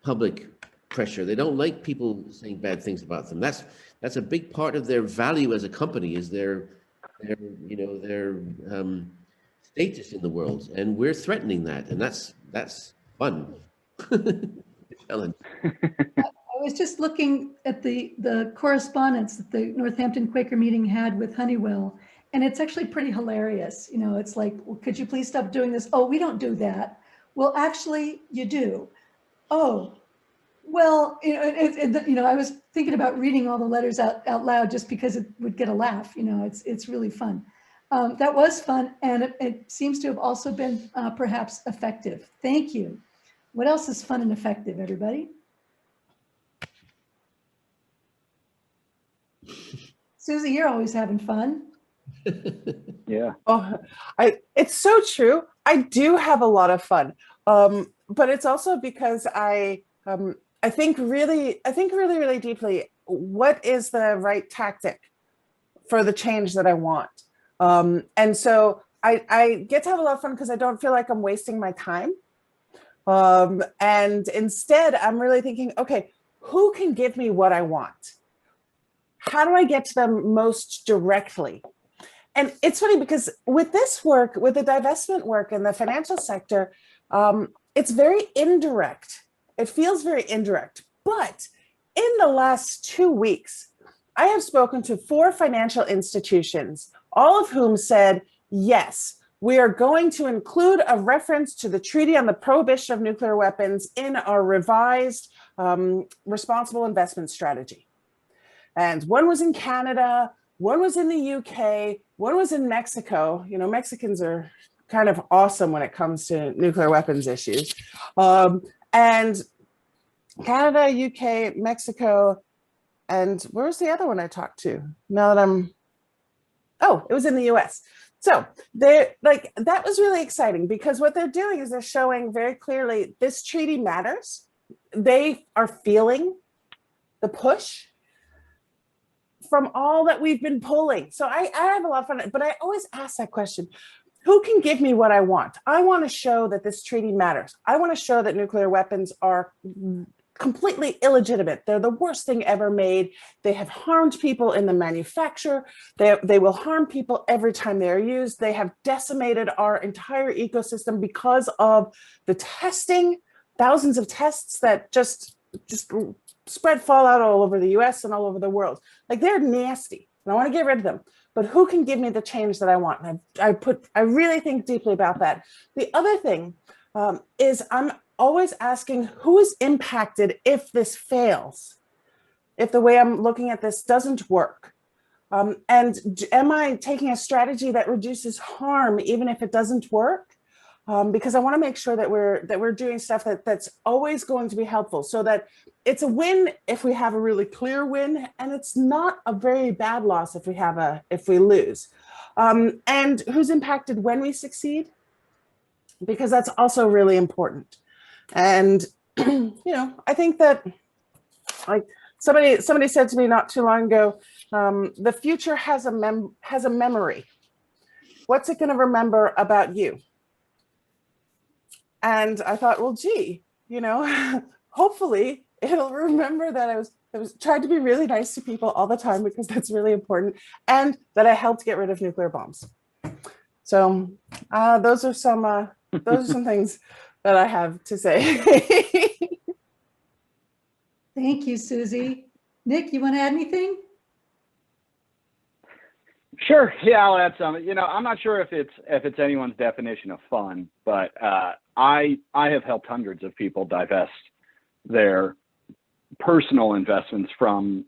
public pressure. They don't like people saying bad things about them. That's a big part of their value as a company, is their status in the world, and we're threatening that, and that's fun. Ellen. I was just looking at the correspondence that the Northampton Quaker meeting had with Honeywell, and it's actually pretty hilarious. It's like, well, could you please stop doing this? Oh, we don't do that. Well, actually, you do. Oh, well, I was thinking about reading all the letters out loud just because it would get a laugh. It's really fun. That was fun, and it seems to have also been perhaps effective. Thank you. What else is fun and effective, everybody? Susie, you're always having fun. Yeah. Oh, it's so true. I do have a lot of fun, but it's also because I think really deeply, what is the right tactic for the change that I want? And so I get to have a lot of fun because I don't feel like I'm wasting my time. And instead, I'm really thinking, okay, who can give me what I want? How do I get to them most directly? And it's funny because with this work, with the divestment work in the financial sector, it's very indirect. It feels very indirect. But in the last 2 weeks, I have spoken to 4 financial institutions, all of whom said, yes, we are going to include a reference to the Treaty on the Prohibition of Nuclear Weapons in our revised responsible investment strategy. And one was in Canada, one was in the UK, one was in Mexico. Mexicans are kind of awesome when it comes to nuclear weapons issues. And Canada, UK, Mexico, and where's the other one I talked to? Now that it was in the US. So that was really exciting, because what they're doing is they're showing very clearly this treaty matters. They are feeling the push from all that we've been pulling. So I have a lot of fun, but I always ask that question, who can give me what I want? I want to show that this treaty matters. I want to show that nuclear weapons are completely illegitimate. They're the worst thing ever made. They have harmed people in the manufacture. They will harm people every time they are used. They have decimated our entire ecosystem because of the testing, thousands of tests that just spread fallout all over the US and all over the world. Like, they're nasty, and I want to get rid of them. But who can give me the change that I want? And I really think deeply about that. The other thing is I'm always asking, who is impacted if this fails? If the way I'm looking at this doesn't work? And am I taking a strategy that reduces harm even if it doesn't work? Because I want to make sure that we're doing stuff that's always going to be helpful, so that it's a win if we have a really clear win, and it's not a very bad loss if we lose. And who's impacted when we succeed? Because that's also really important. And I think that, like somebody said to me not too long ago, the future has a memory. What's it going to remember about you? And I thought, well, gee, hopefully it'll remember that I was trying to be really nice to people all the time, because that's really important, and that I helped get rid of nuclear bombs. So those are some things that I have to say. Thank you, Susie. Nick, you want to add anything? Sure. Yeah, I'll add some. I'm not sure if it's anyone's definition of fun, but I have helped hundreds of people divest their personal investments from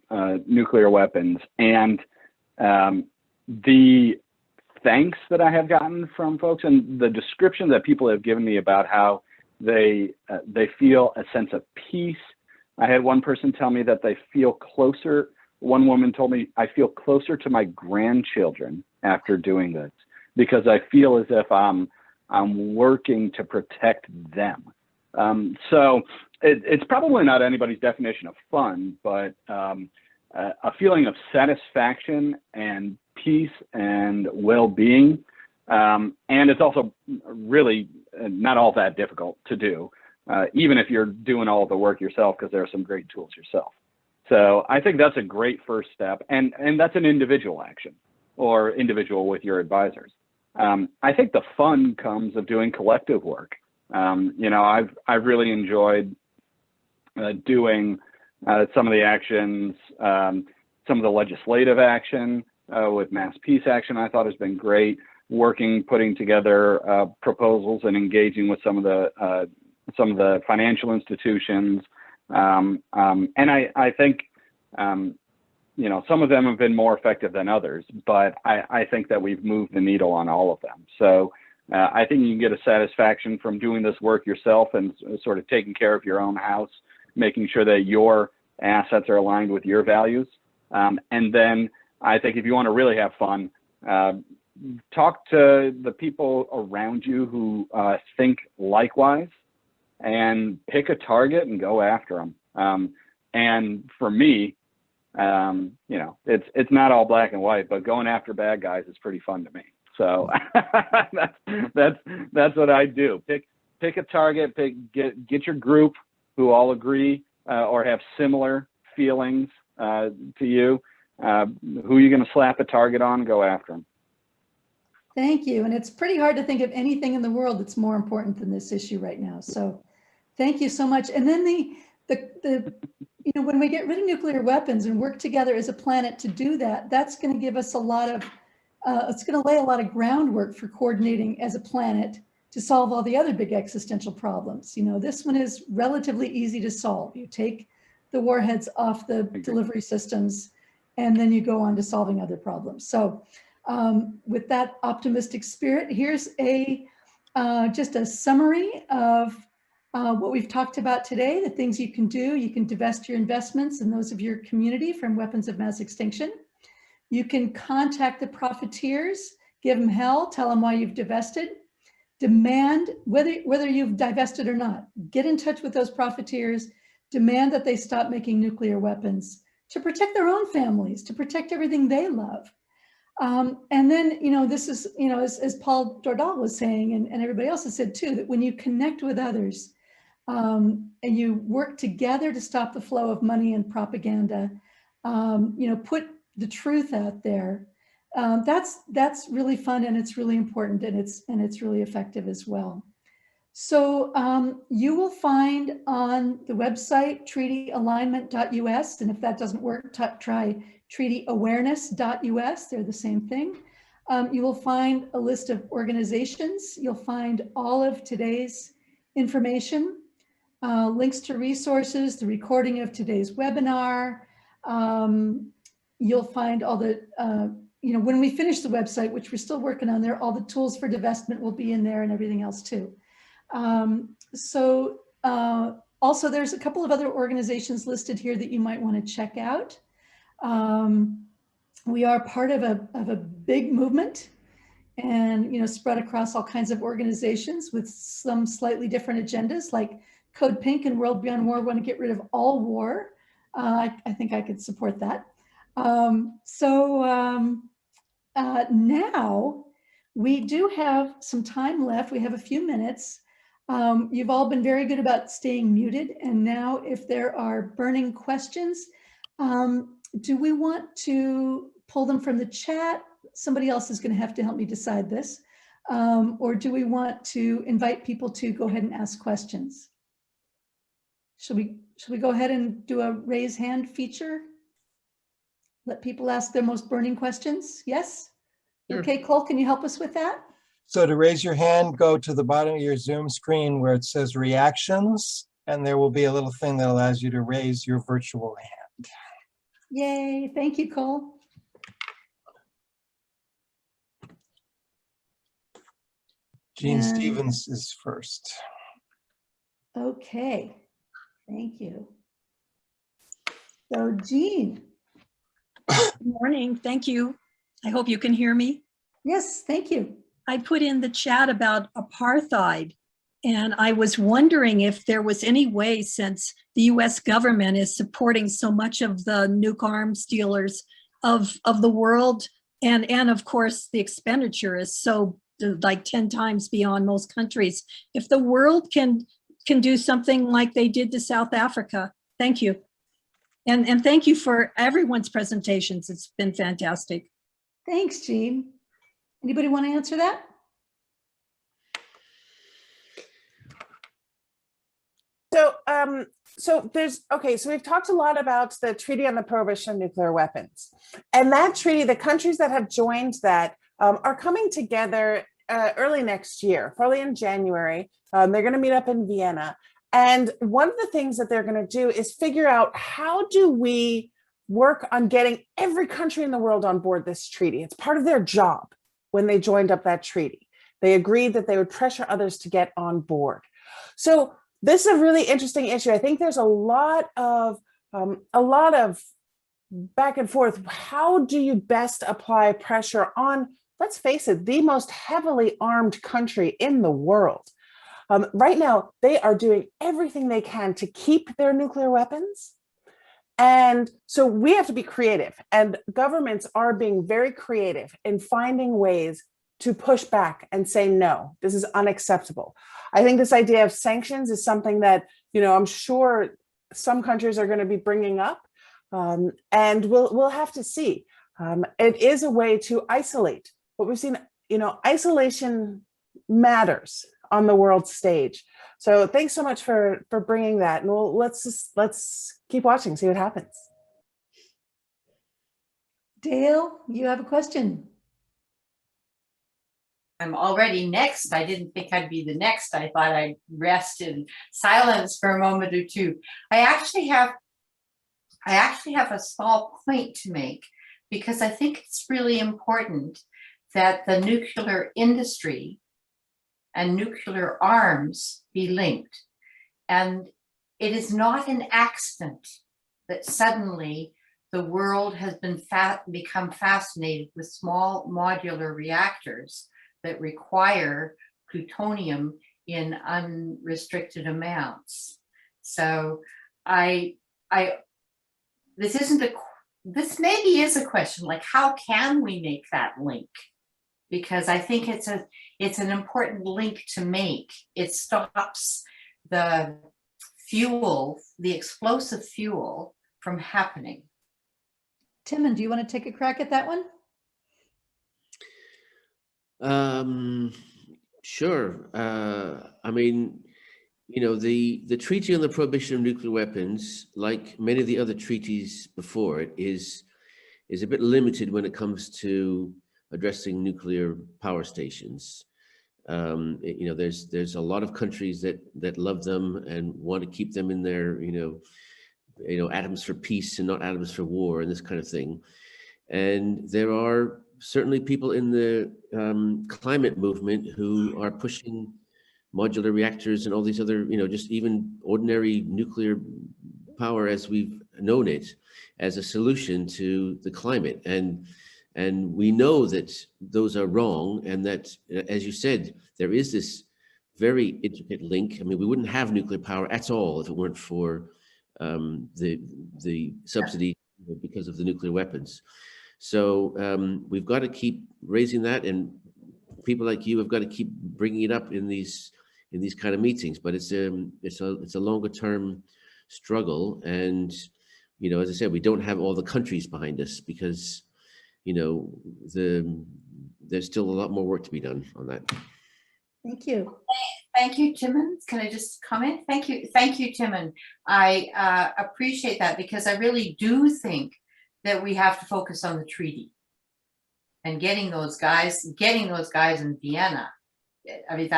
nuclear weapons, and the thanks that I have gotten from folks and the description that people have given me about how they feel a sense of peace. I had one person tell me that they feel closer. One woman told me, I feel closer to my grandchildren after doing this, because I feel as if I'm working to protect them. So it's probably not anybody's definition of fun, but a feeling of satisfaction and peace and well-being. And it's also really not all that difficult to do, even if you're doing all the work yourself, because there are some great tools yourself. So I think that's a great first step, and that's an individual action, or individual with your advisors. I think the fun comes of doing collective work. I've really enjoyed doing some of the actions, some of the legislative action with Mass Peace Action. I thought has been great. Putting together proposals and engaging with some of the financial institutions. And I think, some of them have been more effective than others, but I think that we've moved the needle on all of them. So I think you can get a satisfaction from doing this work yourself and sort of taking care of your own house, making sure that your assets are aligned with your values. And then I think if you want to really have fun, talk to the people around you who think likewise, and pick a target and go after them. And for me, it's not all black and white, but going after bad guys is pretty fun to me. So that's what I do. Pick a target, get your group who all agree or have similar feelings to you. Who you're going to slap a target on, go after them. Thank you. And it's pretty hard to think of anything in the world that's more important than this issue right now. So thank you so much. And then when we get rid of nuclear weapons and work together as a planet to do that, that's going to give us it's going to lay a lot of groundwork for coordinating as a planet to solve all the other big existential problems. This one is relatively easy to solve. You take the warheads off the delivery systems, and then you go on to solving other problems. So with that optimistic spirit, here's just a summary of what we've talked about today, the things you can do. You can divest your investments and those of your community from weapons of mass extinction. You can contact the profiteers, give them hell, tell them why you've divested, demand, whether you've divested or not, get in touch with those profiteers, demand that they stop making nuclear weapons to protect their own families, to protect everything they love. And then, this is, as Paul Dordal was saying, and everybody else has said too, that when you connect with others and you work together to stop the flow of money and propaganda, put the truth out there, that's really fun, and it's really important, and it's really effective as well. So you will find on the website treatyalignment.us, and if that doesn't work, try treatyawareness.us. They're the same thing. You will find a list of organizations. You'll find all of today's information, links to resources, the recording of today's webinar. You'll find all the, when we finish the website, which we're still working on there, all the tools for divestment will be in there and everything else too. So Also, there's a couple of other organizations listed here that you might want to check out. We are part of a big movement, and spread across all kinds of organizations with some slightly different agendas, like Code Pink and World Beyond War want to get rid of all war. I think I could support that. Now we do have some time left. We have a few minutes. You've all been very good about staying muted. And now if there are burning questions, do we want to pull them from the chat? Somebody else is going to have to help me decide this. Or do we want to invite people to go ahead and ask questions? Should we go ahead and do a raise hand feature? Let people ask their most burning questions? Yes? Sure. Okay, Cole, can you help us with that? So to raise your hand, go to the bottom of your Zoom screen where it says reactions, and there will be a little thing that allows you to raise your virtual hand. Yay, thank you, Cole. Gene Stevens is first. Okay, thank you. So Jean. Good morning, thank you. I hope you can hear me. Yes, thank you. I put in the chat about apartheid, and I was wondering if there was any way, since the US government is supporting so much of the nuke arms dealers of the world, and of course the expenditure is so like 10 times beyond most countries, if the world can do something like they did to South Africa. Thank you. And thank you for everyone's presentations. It's been fantastic. Thanks, Jean. Anybody want to answer that? So we've talked a lot about the Treaty on the Prohibition of Nuclear Weapons. And that treaty, the countries that have joined that are coming together early next year, probably in January. They're going to meet up in Vienna. And one of the things that they're going to do is figure out, how do we work on getting every country in the world on board this treaty? It's part of their job when they joined up that treaty. They agreed that they would pressure others to get on board. So this is a really interesting issue. I think there's a lot of back and forth. How do you best apply pressure on, let's face it, the most heavily armed country in the world? Right now, they are doing everything they can to keep their nuclear weapons. And so we have to be creative, and governments are being very creative in finding ways to push back and say, no, this is unacceptable. I think this idea of sanctions is something that, I'm sure some countries are going to be bringing up, and we'll have to see. It is a way to isolate. What we've seen, isolation matters on the world stage. So thanks so much for bringing that. And let's keep watching, see what happens. Dale, you have a question. I'm already next. I didn't think I'd be the next. I thought I'd rest in silence for a moment or two. I actually have a small point to make, because I think it's really important that the nuclear industry and nuclear arms be linked. And it is not an accident that suddenly the world has become fascinated with small modular reactors that require plutonium in unrestricted amounts. So this maybe is a question, like, how can we make that link? Because I think it's an important link to make. It stops the explosive fuel from happening. Timon, do you want to take a crack at that one? Sure. I mean, the Treaty on the Prohibition of Nuclear Weapons, like many of the other treaties before it, is a bit limited when it comes to addressing nuclear power stations. There's a lot of countries that love them and want to keep them in their, atoms for peace and not atoms for war and this kind of thing. And there are certainly people in the climate movement who are pushing modular reactors and all these other, just even ordinary nuclear power as we've known it as a solution to the climate. And we know that those are wrong, and that, as you said, there is this very intricate link. I mean, we wouldn't have nuclear power at all if it weren't for the subsidy because of the nuclear weapons. So we've got to keep raising that, and people like you have got to keep bringing it up in these kind of meetings. But it's a longer term struggle, and as I said, we don't have all the countries behind us because there's still a lot more work to be done on that. Thank you. Thank you, Timon. Can I just comment? Thank you, Timon. I appreciate that, because I really do think that we have to focus on the treaty and getting those guys in Vienna. I mean,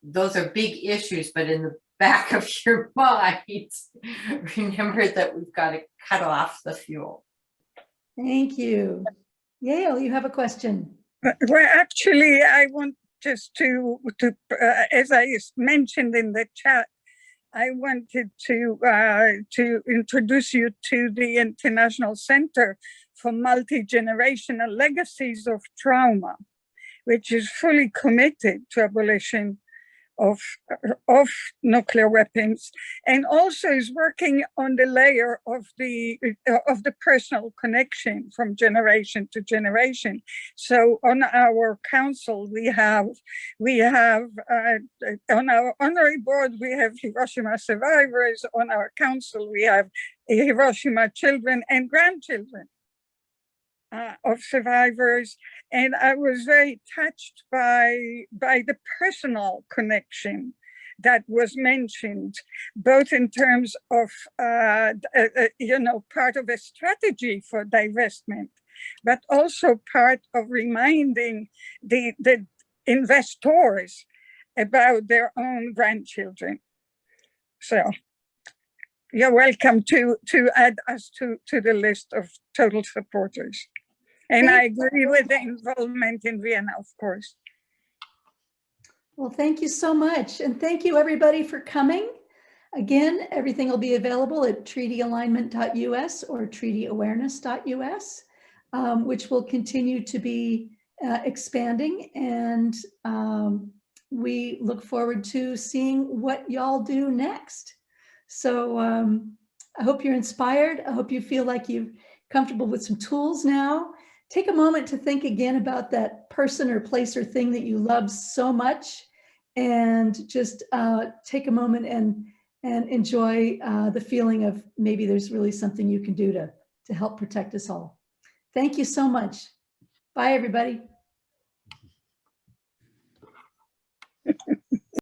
those are big issues, but in the back of your mind, remember that we've got to cut off the fuel. Thank you. Yale, you have a question. Well, actually, I want just to as I mentioned in the chat, I wanted to introduce you to the International Center for Multi-Generational Legacies of Trauma, which is fully committed to abolition of nuclear weapons, and also is working on the layer of the personal connection from generation to generation. So on our council, we have on our honorary board, we have Hiroshima survivors. On our council, we have Hiroshima children and grandchildren of survivors. And I was very touched by the personal connection that was mentioned, both in terms of, part of a strategy for divestment, but also part of reminding the investors about their own grandchildren. So you're welcome to add us to the list of total supporters. And I agree with the involvement in Vienna, of course. Well, thank you so much. And thank you everybody for coming. Again, everything will be available at treatyalignment.us or treatyawareness.us, which will continue to be expanding. And we look forward to seeing what y'all do next. So I hope you're inspired. I hope you feel like you're comfortable with some tools now. Take a moment to think again about that person or place or thing that you love so much, and just take a moment and enjoy the feeling of maybe there's really something you can do to help protect us all. Thank you so much. Bye, everybody.